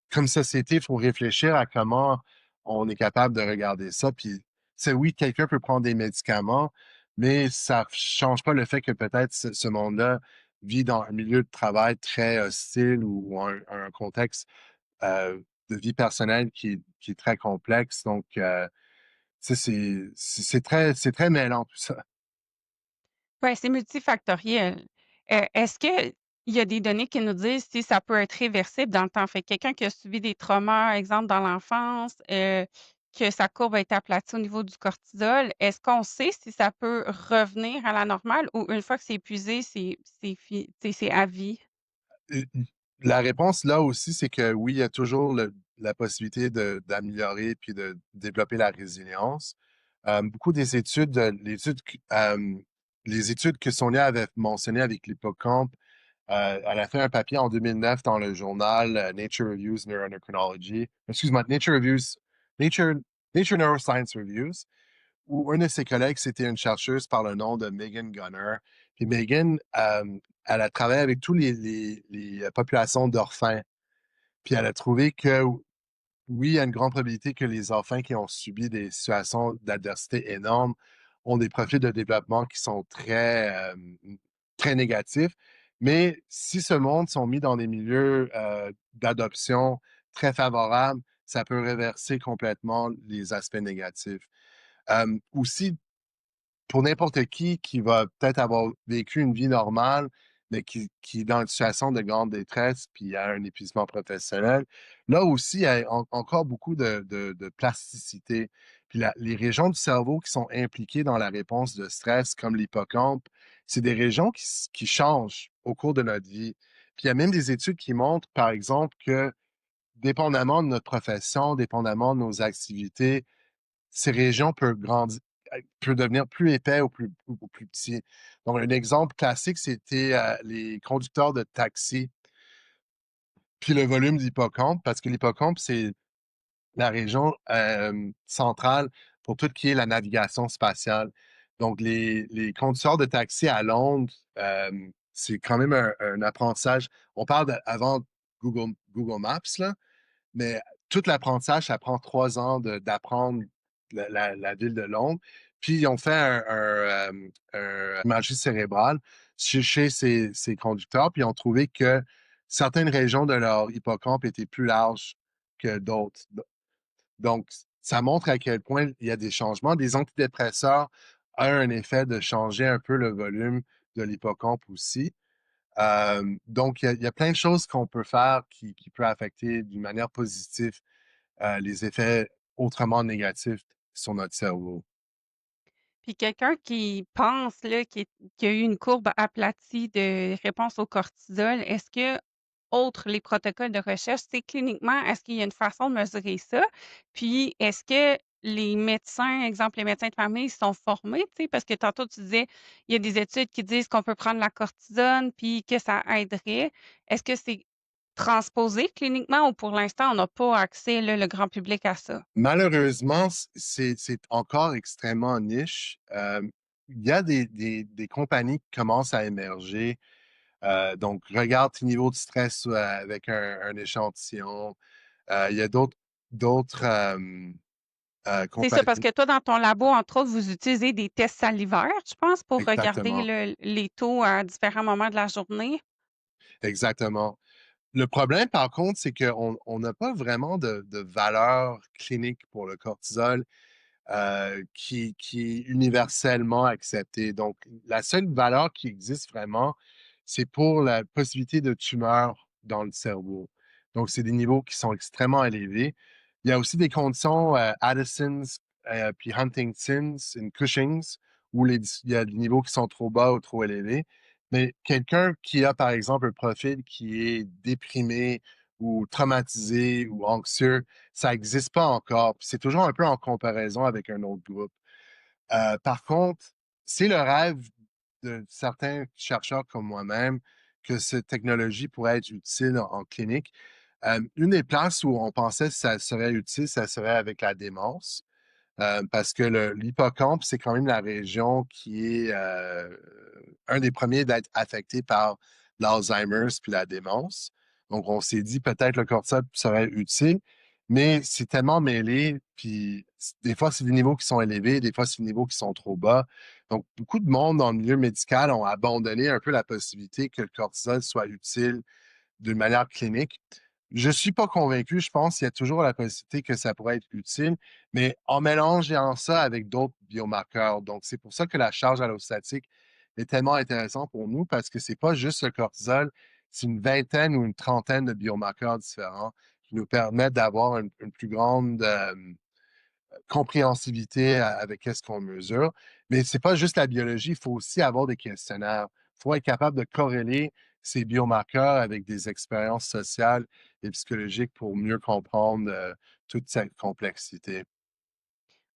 comme société, il faut réfléchir à comment on est capable de regarder ça. Puis, c'est oui, quelqu'un peut prendre des médicaments, mais ça ne change pas le fait que peut-être ce monde-là vit dans un milieu de travail très hostile ou un contexte de vie personnelle qui est très complexe. Donc, tu sais, c'est très mêlant tout ça. Ouais, c'est multifactoriel. Est-ce qu'il y a des données qui nous disent si ça peut être réversible dans le temps? Fait que quelqu'un qui a subi des traumas, exemple dans l'enfance, que sa courbe a été aplatie au niveau du cortisol, est-ce qu'on sait si ça peut revenir à la normale ou une fois que c'est épuisé, c'est à vie? La réponse là aussi, c'est que oui, il y a toujours la possibilité d'améliorer puis de développer la résilience. Beaucoup des études, les études que Sonia avait mentionnées avec l'hippocampe, elle a fait un papier en 2009 dans le journal Nature Reviews Neuroendocrinology, excuse-moi, Nature, Nature Neuroscience Reviews, où un de ses collègues, c'était une chercheuse par le nom de Megan Gunner. Puis Megan, elle a travaillé avec tous les populations d'orphins. Puis elle a trouvé que oui, il y a une grande probabilité que les enfants qui ont subi des situations d'adversité énormes ont des profils de développement qui sont très négatifs. Mais si ce monde sont mis dans des milieux d'adoption très favorables, ça peut réverser complètement les aspects négatifs. Aussi, pour n'importe qui va peut-être avoir vécu une vie normale, mais qui est dans une situation de grande détresse, puis a un épuisement professionnel, là aussi, il y a encore beaucoup de plasticité. Puis les régions du cerveau qui sont impliquées dans la réponse de stress, comme l'hippocampe, c'est des régions qui changent au cours de notre vie. Puis il y a même des études qui montrent, par exemple, que dépendamment de notre profession, dépendamment de nos activités, ces régions peuvent grandir, peut devenir plus épais ou plus petit. Donc, un exemple classique, c'était les conducteurs de taxi, puis le volume d'hippocampe, parce que l'hippocampe, c'est la région centrale pour tout ce qui est la navigation spatiale. Donc, les conducteurs de taxi à Londres, c'est quand même un apprentissage. On parle avant Google Maps, là, mais tout l'apprentissage, ça prend 3 ans d'apprendre la ville de Londres. Puis, ils ont fait un imagerie cérébrale chez ces conducteurs, puis ils ont trouvé que certaines régions de leur hippocampe étaient plus larges que d'autres. Donc, ça montre à quel point il y a des changements. Des antidépresseurs ont un effet de changer un peu le volume de l'hippocampe aussi. Donc, il y a plein de choses qu'on peut faire qui peut affecter d'une manière positive les effets autrement négatifs sur notre cerveau. Puis quelqu'un qui pense là, qui a eu une courbe aplatie de réponse au cortisol, est-ce que, autre les protocoles de recherche, c'est cliniquement, est-ce qu'il y a une façon de mesurer ça? Puis est-ce que les médecins, exemple les médecins de famille, sont formés, tu sais? Parce que tantôt tu disais, il y a des études qui disent qu'on peut prendre la cortisone puis que ça aiderait. Est-ce que c'est transposé cliniquement ou pour l'instant, on n'a pas accès, là, le grand public à ça? Malheureusement, c'est encore extrêmement niche. Il y a des compagnies qui commencent à émerger. Donc, regarde tes niveaux de stress avec un échantillon. Il y a d'autres C'est ça, parce compagnies. que toi, dans ton labo, entre autres, vous utilisez des tests salivaires, je pense, pour regarder Exactement. les taux à différents moments de la journée. Exactement. Le problème, par contre, c'est qu'on n'a pas vraiment de valeur clinique pour le cortisol. Qui est universellement accepté. Donc, la seule valeur qui existe vraiment, c'est pour la possibilité de tumeur dans le cerveau. Donc, c'est des niveaux qui sont extrêmement élevés. Il y a aussi des conditions Addison's, puis Huntington's et Cushing's, où il y a des niveaux qui sont trop bas ou trop élevés. Mais quelqu'un qui a, par exemple, un profil qui est déprimé ou traumatisé ou anxieux, ça n'existe pas encore. Puis c'est toujours un peu en comparaison avec un autre groupe. Par contre, c'est le rêve de certains chercheurs comme moi-même que cette technologie pourrait être utile en clinique. Une des places où on pensait que ça serait utile, ça serait avec la démence. Parce que l'hippocampe, c'est quand même la région qui est un des premiers d'être affecté par l'Alzheimer's puis la démence. Donc, on s'est dit peut-être le cortisol serait utile, mais c'est tellement mêlé, puis des fois, c'est des niveaux qui sont élevés, des fois, c'est des niveaux qui sont trop bas. Donc, beaucoup de monde dans le milieu médical ont abandonné un peu la possibilité que le cortisol soit utile d'une manière clinique. Je suis pas convaincu. Je pense qu'il y a toujours la possibilité que ça pourrait être utile, mais en mélangeant ça avec d'autres biomarqueurs. Donc, c'est pour ça que la charge allostatique est tellement intéressante pour nous parce que c'est pas juste le cortisol, c'est une vingtaine ou une trentaine de biomarqueurs différents qui nous permettent d'avoir une plus grande compréhensivité avec qu'est-ce qu'on mesure. Mais c'est pas juste la biologie, il faut aussi avoir des questionnaires. Il faut être capable de corréler ces biomarqueurs avec des expériences sociales et psychologiques pour mieux comprendre toute cette complexité.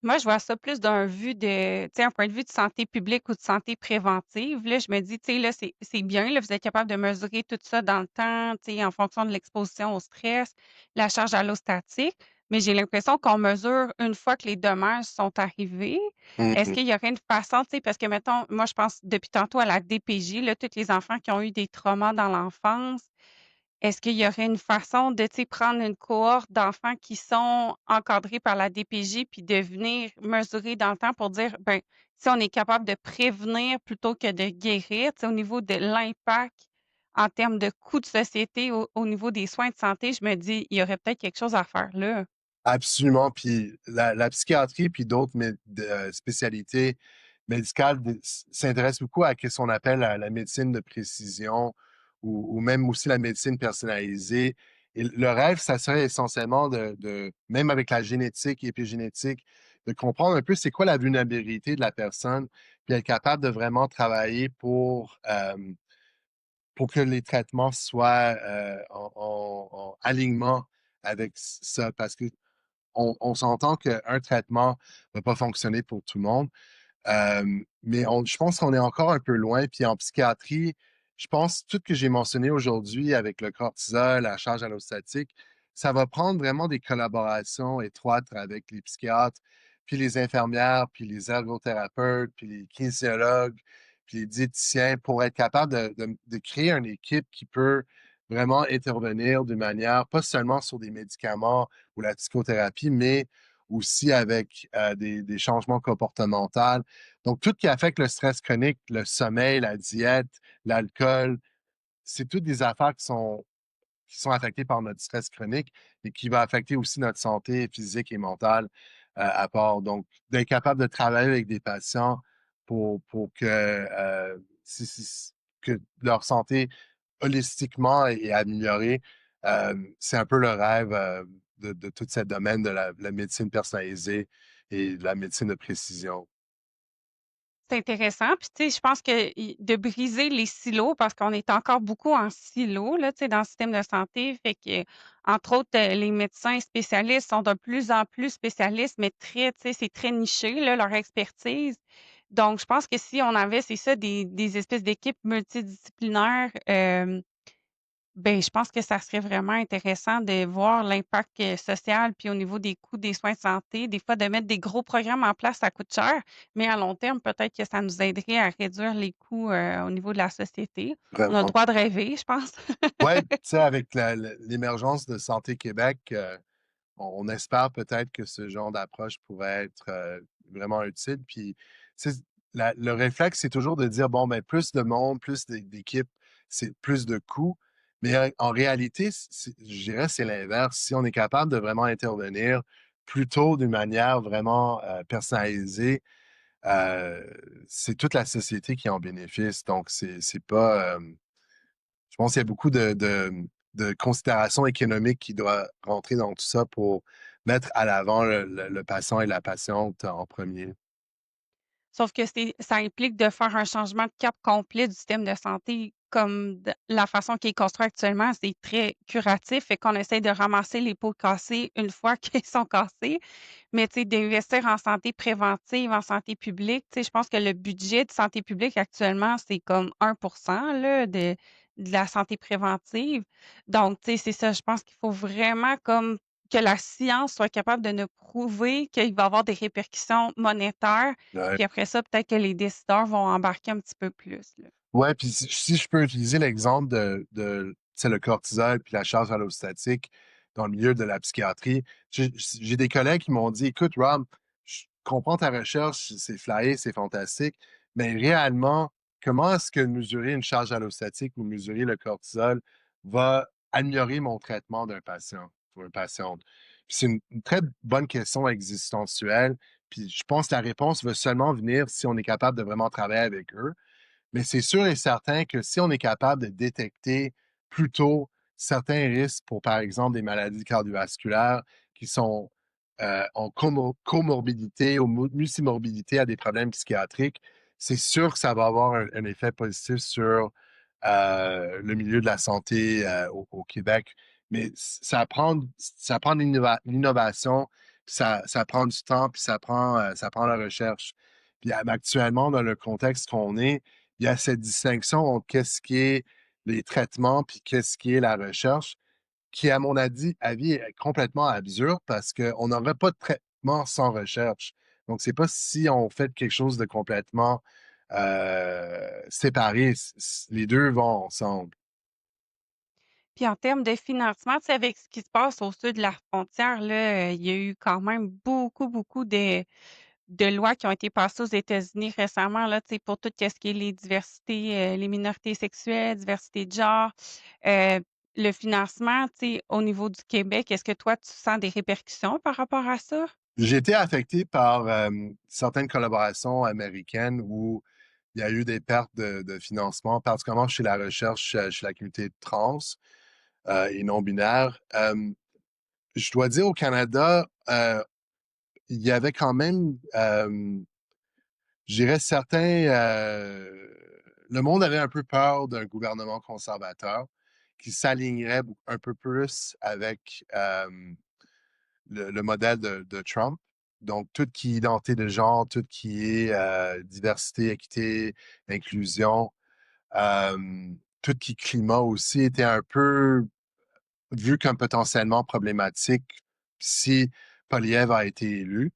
Moi, je vois ça plus d'un vu de, tu sais, un point de vue de santé publique ou de santé préventive. Là, je me dis, tu sais, là, c'est bien, là, vous êtes capable de mesurer tout ça dans le temps, tu sais, en fonction de l'exposition au stress, la charge allostatique, mais j'ai l'impression qu'on mesure une fois que les dommages sont arrivés. Est-ce Mhm. qu'il y aurait une façon, tu sais, parce que, mettons, moi, je pense depuis tantôt à la DPJ, là, tous les enfants qui ont eu des traumas dans l'enfance, est-ce qu'il y aurait une façon de, tu sais, prendre une cohorte d'enfants qui sont encadrés par la DPJ, puis de venir mesurer dans le temps pour dire, ben, si on est capable de prévenir plutôt que de guérir, tu sais, au niveau de l'impact en termes de coût de société au niveau des soins de santé, je me dis, il y aurait peut-être quelque chose à faire là. Absolument. Puis la psychiatrie, puis d'autres spécialités médicales s'intéressent beaucoup à ce qu'on appelle la médecine de précision ou même aussi la médecine personnalisée. Et le rêve, ça serait essentiellement même avec la génétique, épigénétique, de comprendre un peu c'est quoi la vulnérabilité de la personne, puis être capable de vraiment travailler pour que les traitements soient en alignement avec ça. Parce que on s'entend qu'un traitement ne va pas fonctionner pour tout le monde. Mais je pense qu'on est encore un peu loin. Puis en psychiatrie, je pense tout ce que j'ai mentionné aujourd'hui avec le cortisol, la charge allostatique, ça va prendre vraiment des collaborations étroites avec les psychiatres, puis les infirmières, puis les ergothérapeutes, puis les kinésiologues, puis les diététiciens pour être capable de créer une équipe qui peut vraiment intervenir d'une manière, pas seulement sur des médicaments ou la psychothérapie, mais aussi avec des changements comportementaux. Donc, tout ce qui affecte le stress chronique, le sommeil, la diète, l'alcool, c'est toutes des affaires qui sont affectées par notre stress chronique et qui va affecter aussi notre santé physique et mentale à part. Donc, d'être capable de travailler avec des patients pour que leur santé holistiquement est améliorée, c'est un peu le rêve de tout ce domaine de la médecine personnalisée et de la médecine de précision. C'est intéressant. Puis, tu sais, je pense que de briser les silos, parce qu'on est encore beaucoup en silo, là, tu sais, dans le système de santé. Fait que, entre autres, les médecins spécialistes sont de plus en plus spécialistes, mais très, tu sais, c'est très niché, là, leur expertise. Donc, je pense que si on avait, c'est ça, des espèces d'équipes multidisciplinaires, ben, je pense que ça serait vraiment intéressant de voir l'impact, social, puis au niveau des coûts des soins de santé. Des fois, de mettre des gros programmes en place, ça coûte cher, mais à long terme, peut-être que ça nous aiderait à réduire les coûts, au niveau de la société. On a le Vraiment. droit de rêver, je pense. Ouais, tu sais, avec l'émergence de Santé Québec, on espère peut-être que ce genre d'approche pourrait être vraiment utile. Puis, tu sais, le réflexe, c'est toujours de dire, bon, ben, plus de monde, plus d'équipes, c'est plus de coûts. Mais en réalité, je dirais, c'est l'inverse. Si on est capable de vraiment intervenir plus tôt d'une manière vraiment personnalisée, euh, c'est toute la société qui en bénéficie. Donc, c'est pas, je pense qu'il y a beaucoup de considérations économiques qui doivent rentrer dans tout ça pour mettre à l'avant le patient et la patiente en premier. Sauf que ça implique de faire un changement de cap complet du système de santé comme la façon qui est construit actuellement, c'est très curatif, fait qu'on essaie de ramasser les pots cassés une fois qu'ils sont cassés. Mais tu sais, d'investir en santé préventive, en santé publique, tu sais, je pense que le budget de santé publique actuellement, c'est comme 1% là, de la santé préventive. Donc, tu sais, c'est ça, je pense qu'il faut vraiment comme que la science soit capable de nous prouver qu'il va y avoir des répercussions monétaires, Ouais. puis après ça, peut-être que les décideurs vont embarquer un petit peu plus, là. Ouais, puis si je peux utiliser l'exemple tu sais, le cortisol puis la charge allostatique dans le milieu de la psychiatrie, j'ai des collègues qui m'ont dit, écoute, Rob, je comprends ta recherche, c'est flyé, c'est fantastique, mais réellement, comment est-ce que mesurer une charge allostatique ou mesurer le cortisol va améliorer mon traitement d'un patient ou une patiente? Puis c'est une très bonne question existentielle, puis je pense que la réponse va seulement venir si on est capable de vraiment travailler avec eux. Mais c'est sûr et certain que si on est capable de détecter plus tôt certains risques pour, par exemple, des maladies cardiovasculaires qui sont ont comorbidité ou multimorbidité à des problèmes psychiatriques, c'est sûr que ça va avoir un effet positif sur le milieu de la santé au Québec. Mais ça prend de l'innovation, puis ça prend du temps, puis ça prend la recherche. Puis actuellement, dans le contexte qu'on est, il y a cette distinction entre qu'est-ce qui est les traitements, puis qu'est-ce qui est la recherche qui, à mon avis, est complètement absurde parce qu'on n'aurait pas de traitement sans recherche. Donc, c'est pas si on fait quelque chose de complètement séparé. Les deux vont ensemble. Puis en termes de financement, tu sais, avec ce qui se passe au sud de la frontière, là, il y a eu quand même beaucoup, beaucoup de lois qui ont été passées aux États-Unis récemment, là, tu sais, pour tout ce qui est les diversités, les minorités sexuelles, diversité de genre. Heu, le financement, tu sais, au niveau du Québec, est-ce que toi, tu sens des répercussions par rapport à ça? J'ai été affecté par certaines collaborations américaines où il y a eu des pertes de financement, particulièrement chez la recherche, chez la communauté trans et non-binaire. Je dois dire, au Canada, il y avait quand même je dirais certains, le monde avait un peu peur d'un gouvernement conservateur qui s'alignerait un peu plus avec le modèle de Trump. Donc, tout qui est identité de genre, tout qui est diversité, équité, inclusion, tout qui est climat aussi était un peu vu comme potentiellement problématique si Poliev a été élu.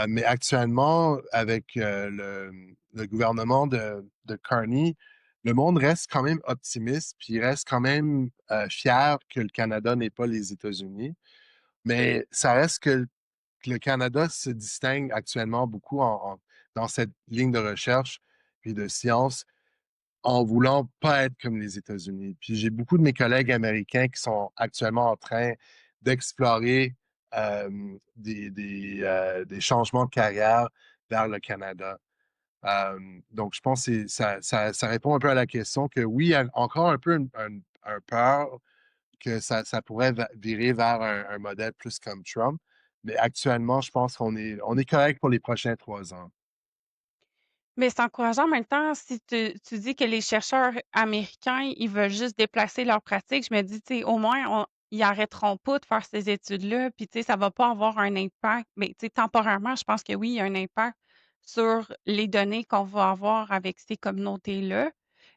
Mais actuellement, avec le gouvernement de Carney, le monde reste quand même optimiste, puis il reste quand même fier que le Canada n'est pas les États-Unis. Mais ça reste que le Canada se distingue actuellement beaucoup dans cette ligne de recherche puis de science en voulant pas être comme les États-Unis. Puis j'ai beaucoup de mes collègues américains qui sont actuellement en train d'explorer des changements de carrière vers le Canada. Donc, je pense que ça répond un peu à la question que oui, il y a encore un peu un peur que ça pourrait virer vers un modèle plus comme Trump. Mais actuellement, je pense on est correct pour les prochains 3 ans. Mais c'est encourageant en même temps, si tu dis que les chercheurs américains, ils veulent juste déplacer leurs pratiques, je me dis, tu sais, au moins, ils arrêteront pas de faire ces études-là, puis tu sais, ça va pas avoir un impact. Mais tu sais, temporairement, je pense que oui, il y a un impact sur les données qu'on va avoir avec ces communautés-là.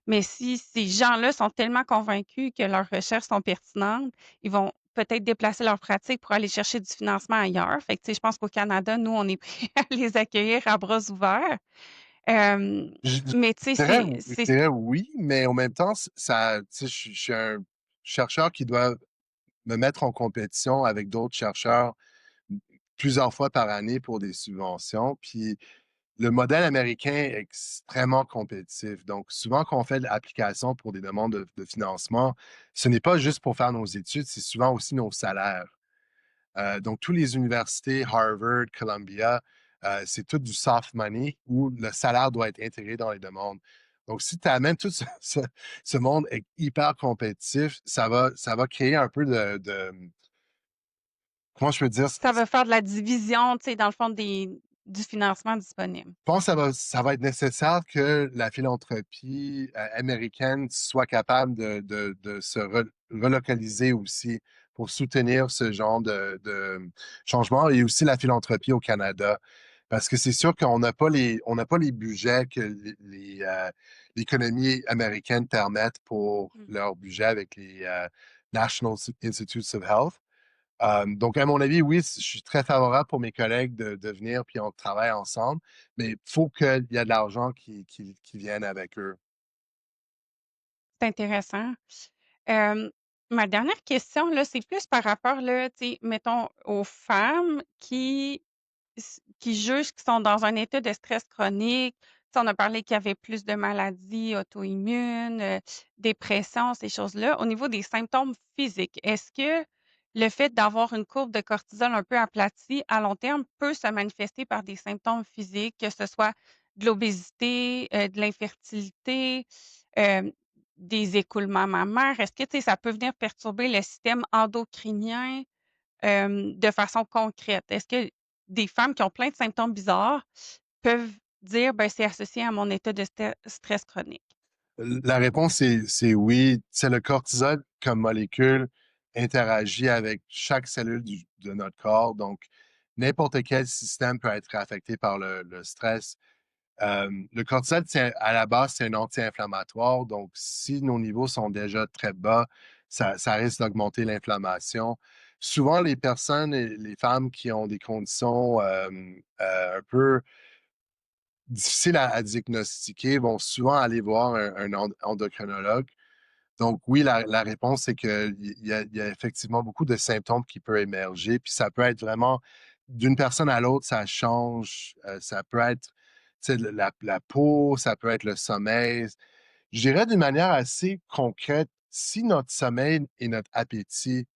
Mais si ces gens-là sont tellement convaincus que leurs recherches sont pertinentes, ils vont peut-être déplacer leurs pratiques pour aller chercher du financement ailleurs. Fait que, tu sais, je pense qu'au Canada, nous, on est prêts à les accueillir à bras ouverts. Hem, Je mais tu sais, je c'est dirais oui, mais en même temps, ça, tu sais, je suis un chercheur qui doit me mettre en compétition avec d'autres chercheurs plusieurs fois par année pour des subventions. Puis le modèle américain est extrêmement compétitif. Donc, souvent, quand on fait de l'application pour des demandes de financement, ce n'est pas juste pour faire nos études, c'est souvent aussi nos salaires. Donc, tous les universités, Harvard, Columbia, c'est tout du soft money où le salaire doit être intégré dans les demandes. Donc, si tu amènes tout ce monde est hyper compétitif, ça va créer un peu comment je peux dire, ça veut faire de la division, tu sais, dans le fond du financement disponible. pense que ça va être nécessaire que la philanthropie américaine soit capable de se relocaliser aussi pour soutenir ce genre de changement et aussi la philanthropie au Canada. Parce que c'est sûr qu'on n'a pas on n'a pas les budgets que l'économie américaine permettent pour Mmh. leur budget avec les National Institutes of Health. Donc, à mon avis, oui, je suis très favorable pour mes collègues de venir puis on travaille ensemble, mais il faut qu'il y ait de l'argent qui vienne avec eux. C'est intéressant. Hem, ma dernière question, là, c'est plus par rapport, là, tu sais, mettons, aux femmes qui jugent qu'ils sont dans un état de stress chronique. Tu sais, on a parlé qu'il y avait plus de maladies auto-immunes, dépression, ces choses-là. Au niveau des symptômes physiques, est-ce que le fait d'avoir une courbe de cortisol un peu aplatie à long terme peut se manifester par des symptômes physiques, que ce soit de l'obésité, de l'infertilité, hem, des écoulements mammaires? Est-ce que, tu sais, ça peut venir perturber le système endocrinien? de façon concrète? Est-ce que des femmes qui ont plein de symptômes bizarres peuvent dire, ben, c'est associé à mon état de stress chronique? La réponse c'est oui. C'est le cortisol comme molécule interagit avec chaque cellule de notre corps. Donc, n'importe quel système peut être affecté par le stress. Le cortisol, à la base, c'est un anti-inflammatoire. Donc, si nos niveaux sont déjà très bas, ça risque d'augmenter l'inflammation. Souvent, les personnes et les femmes qui ont des conditions un peu difficiles à diagnostiquer vont souvent aller voir un endocrinologue. Donc, oui, la réponse, c'est qu'il y a effectivement beaucoup de symptômes qui peuvent émerger. Puis ça peut être vraiment d'une personne à l'autre, ça change. Ça peut être tu sais, la peau, ça peut être le sommeil. Je dirais d'une manière assez concrète, si notre sommeil et notre appétit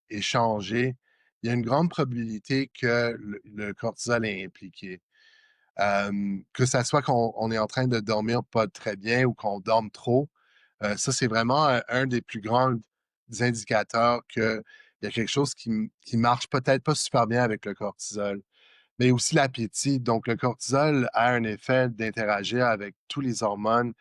est changé, il y a une grande probabilité que le cortisol est impliqué. Que ça soit qu'on on est en train de dormir pas très bien ou qu'on dorme trop, ça, c'est vraiment un des plus grands indicateurs qu'il y a quelque chose qui marche peut-être pas super bien avec le cortisol. Mais aussi l'appétit. Donc, le cortisol a un effet d'interagir avec tous les hormones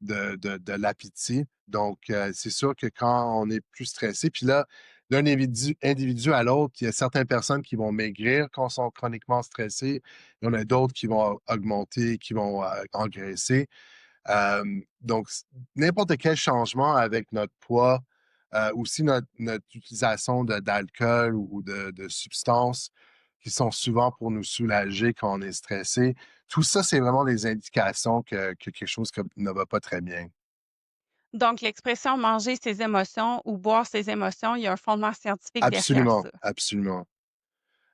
de l'appétit. Donc, c'est sûr que quand on est plus stressé, puis là, d'un individu à l'autre, il y a certaines personnes qui vont maigrir quand ils sont chroniquement stressés. Il y en a d'autres qui vont augmenter, qui vont engraisser. Donc, n'importe quel changement avec notre poids, aussi notre utilisation d'alcool ou de substances qui sont souvent pour nous soulager quand on est stressé, tout ça, c'est vraiment des indications que quelque chose ne va pas très bien. Donc, l'expression manger ses émotions ou boire ses émotions, il y a un fondement scientifique derrière Absolument, ça. absolument,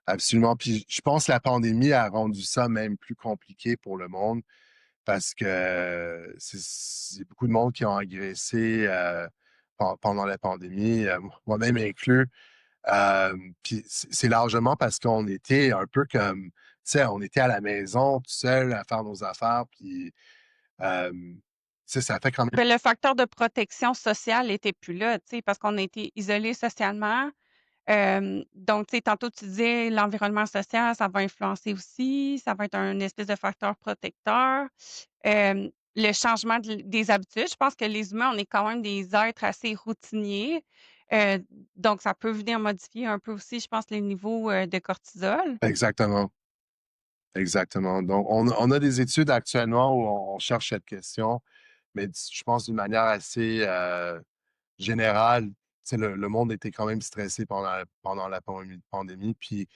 absolument. Puis je pense que la pandémie a rendu ça même plus compliqué pour le monde parce que c'est beaucoup de monde qui ont engraissé pendant la pandémie, moi-même inclus. Puis c'est largement parce qu'on était un peu comme, tu sais, on était à la maison tout seul à faire nos affaires, puis tu sais, ça fait quand même Ben, le facteur de protection sociale était plus là, tu sais, parce qu'on a été isolés socialement. Donc, tu sais, tantôt tu disais l'environnement social, ça va influencer aussi, ça va être un espèce de facteur protecteur. Le changement des habitudes, je pense que les humains, on est quand même des êtres assez routiniers. Euh, donc, ça peut venir modifier un peu aussi, je pense, les niveaux de cortisol. exactement. Exactement. Donc, on a des études actuellement où on cherche cette question, mais je pense d'une manière assez générale, tu sais, le monde était quand même stressé pendant la pandémie, puis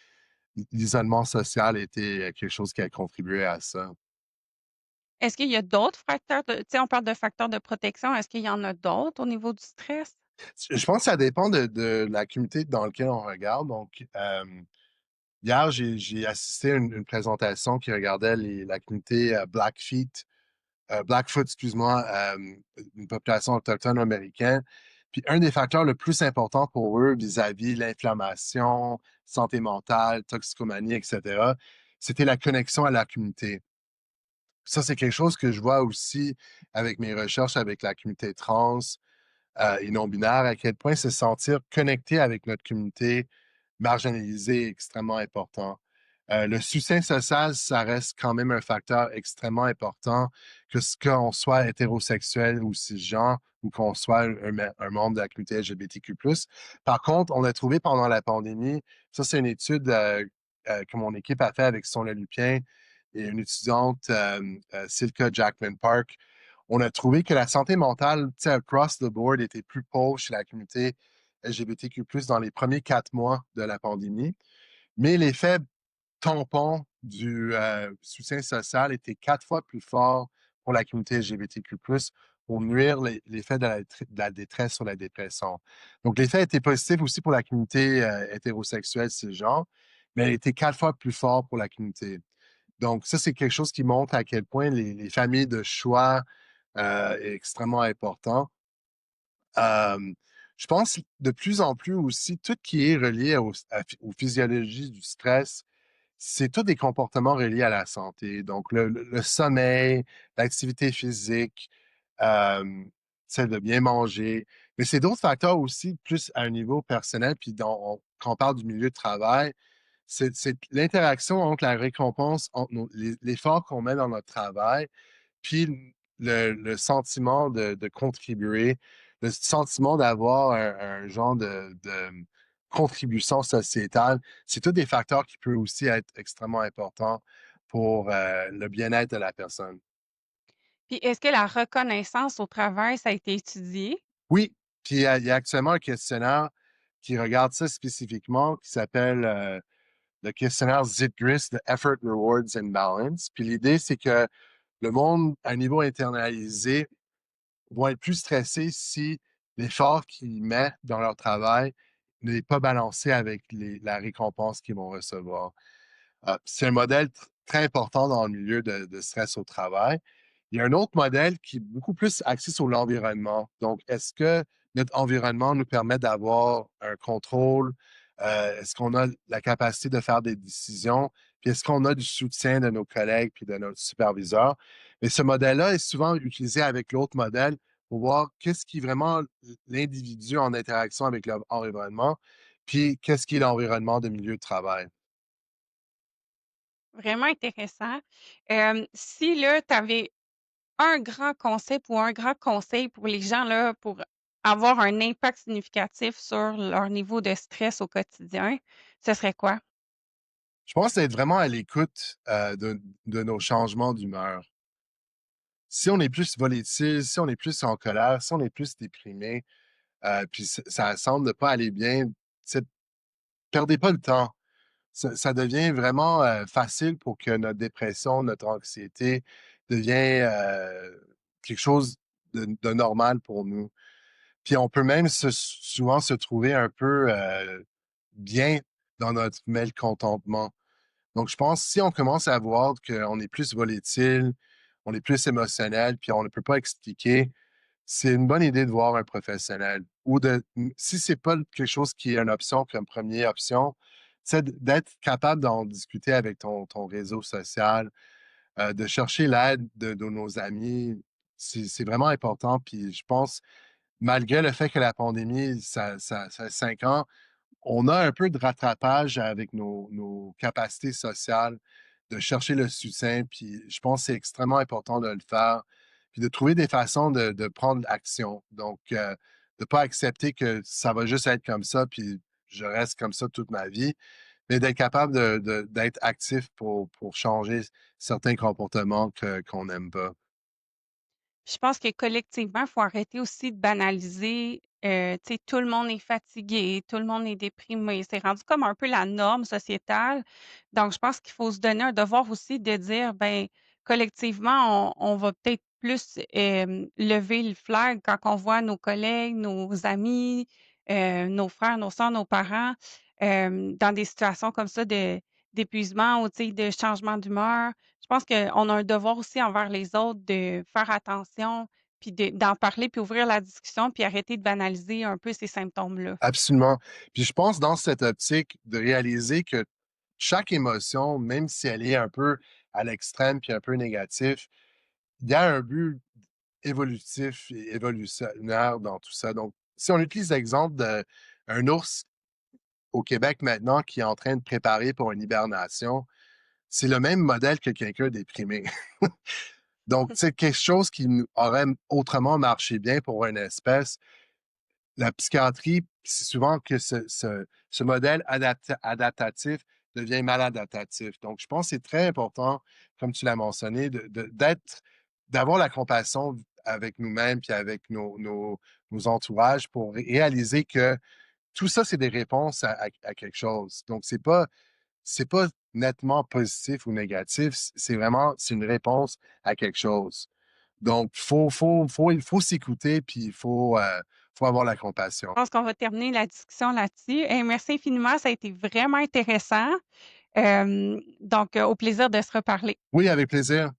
l'isolement social était quelque chose qui a contribué à ça. Est-ce qu'il y a d'autres facteurs tu sais, on parle de facteurs de protection, est-ce qu'il y en a d'autres au niveau du stress? Je pense que ça dépend de la communauté dans laquelle on regarde. Donc, hier, j'ai assisté à une présentation qui regardait la communauté Blackfoot, excuse-moi, une population autochtone américaine. Puis un des facteurs le plus important pour eux vis-à-vis l'inflammation, santé mentale, toxicomanie, etc., c'était la connexion à la communauté. Ça, c'est quelque chose que je vois aussi avec mes recherches avec la communauté trans et non-binaire, à quel point se sentir connecté avec notre communauté marginalisée est extrêmement important. Le soutien social, ça reste quand même un facteur extrêmement important, que ce qu'on soit hétérosexuel ou cisgenre ou qu'on soit un membre de la communauté LGBTQ+. Par contre, on a trouvé pendant la pandémie, ça c'est une étude que mon équipe a fait avec Sonia Lupien et une étudiante, Silka Jackman Park. On a trouvé que la santé mentale, tu sais, across the board, était plus pauvre chez la communauté LGBTQ+, dans les premiers 4 mois de la pandémie. Mais l'effet tampon du soutien social était 4 fois plus fort pour la communauté LGBTQ+, pour nuire l'effet de la détresse sur la dépression. Donc, l'effet était positif aussi pour la communauté hétérosexuelle cisgenre, mais elle était 4 fois plus fort pour la communauté. Donc, ça, c'est quelque chose qui montre à quel point les familles de choix est extrêmement important. Euh, je pense de plus en plus aussi, tout qui est relié aux physiologies du stress, c'est tous des comportements reliés à la santé. Donc, le sommeil, l'activité physique, c'est de bien manger. Mais c'est d'autres facteurs aussi, plus à un niveau personnel, puis quand on parle du milieu de travail, c'est l'interaction entre la récompense, entre l'effort qu'on met dans notre travail, puis le sentiment de contribuer, le sentiment d'avoir un genre de contribution sociétale. C'est tous des facteurs qui peuvent aussi être extrêmement importants pour le bien-être de la personne. Puis est-ce que la reconnaissance au travail, ça a été étudié? Oui, puis il y a actuellement un questionnaire qui regarde ça spécifiquement, qui s'appelle le questionnaire ZIPGRIS, le Effort, Rewards and Balance. Puis l'idée, c'est que le monde, à un niveau internalisé, vont être plus stressés si l'effort qu'ils mettent dans leur travail n'est pas balancé avec la récompense qu'ils vont recevoir. C'est un modèle très important dans le milieu de stress au travail. Il y a un autre modèle qui est beaucoup plus axé sur l'environnement. Donc, est-ce que notre environnement nous permet d'avoir un contrôle? Est-ce qu'on a la capacité de faire des décisions? Puis est-ce qu'on a du soutien de nos collègues puis de notre superviseur? Mais ce modèle-là est souvent utilisé avec l'autre modèle pour voir qu'est-ce qui est vraiment l'individu en interaction avec l'environnement, puis qu'est-ce qui est l'environnement de milieu de travail. Vraiment intéressant. Si là, tu avais un grand concept ou un grand conseil pour les gens là, pour avoir un impact significatif sur leur niveau de stress au quotidien, ce serait quoi? Je pense être vraiment à l'écoute de nos changements d'humeur. Si on est plus volatile, si on est plus en colère, si on est plus déprimé, puis ça semble ne pas aller bien, c'est- perdez pas le temps. Ça devient vraiment facile pour que notre dépression, notre anxiété devienne quelque chose de normal pour nous. Puis on peut même souvent se trouver un peu bien dans notre mécontentement. Donc, je pense que si on commence à voir qu'on est plus volatile, on est plus émotionnel, puis on ne peut pas expliquer, c'est une bonne idée de voir un professionnel. Ou si c'est pas quelque chose qui est une option comme première option, c'est d'être capable d'en discuter avec ton réseau social, de chercher l'aide de nos amis. C'est vraiment important. Puis je pense, malgré le fait que la pandémie, ça a 5 ans, on a un peu de rattrapage avec nos capacités sociales, de chercher le soutien, puis je pense que c'est extrêmement important de le faire, puis de trouver des façons de prendre action. Donc, de ne pas accepter que ça va juste être comme ça, puis je reste comme ça toute ma vie, mais d'être capable d'être actif pour changer certains comportements qu'on n'aime pas. Je pense que collectivement, il faut arrêter aussi de banaliser, tu sais, tout le monde est fatigué, tout le monde est déprimé. C'est rendu comme un peu la norme sociétale. Donc, je pense qu'il faut se donner un devoir aussi de dire, ben, collectivement, on va peut-être plus lever le flag quand on voit nos collègues, nos amis, nos frères, nos sœurs, nos parents dans des situations comme ça d'épuisement ou tu sais, de changement d'humeur. Je pense qu'on a un devoir aussi envers les autres de faire attention, puis d'en parler, puis ouvrir la discussion, puis arrêter de banaliser un peu ces symptômes-là. Absolument. Puis je pense dans cette optique de réaliser que chaque émotion, même si elle est un peu à l'extrême puis un peu négatif, il y a un but évolutif et évolutionnaire dans tout ça. Donc, si on utilise l'exemple d'un ours au Québec maintenant qui est en train de préparer pour une hibernation, c'est le même modèle que quelqu'un déprimé. Donc, c'est quelque chose qui aurait autrement marché bien pour une espèce. La psychiatrie, c'est souvent que ce modèle adaptatif devient maladaptatif. Donc, je pense que c'est très important, comme tu l'as mentionné, d'avoir la compassion avec nous-mêmes puis avec nos entourages pour réaliser que tout ça, c'est des réponses à quelque chose. Donc, c'est pas nettement positif ou négatif, c'est une réponse à quelque chose. Donc, il faut s'écouter, puis faut avoir la compassion. Je pense qu'on va terminer la discussion là-dessus. Hey, merci infiniment, ça a été vraiment intéressant. Donc, au plaisir de se reparler. Oui, avec plaisir.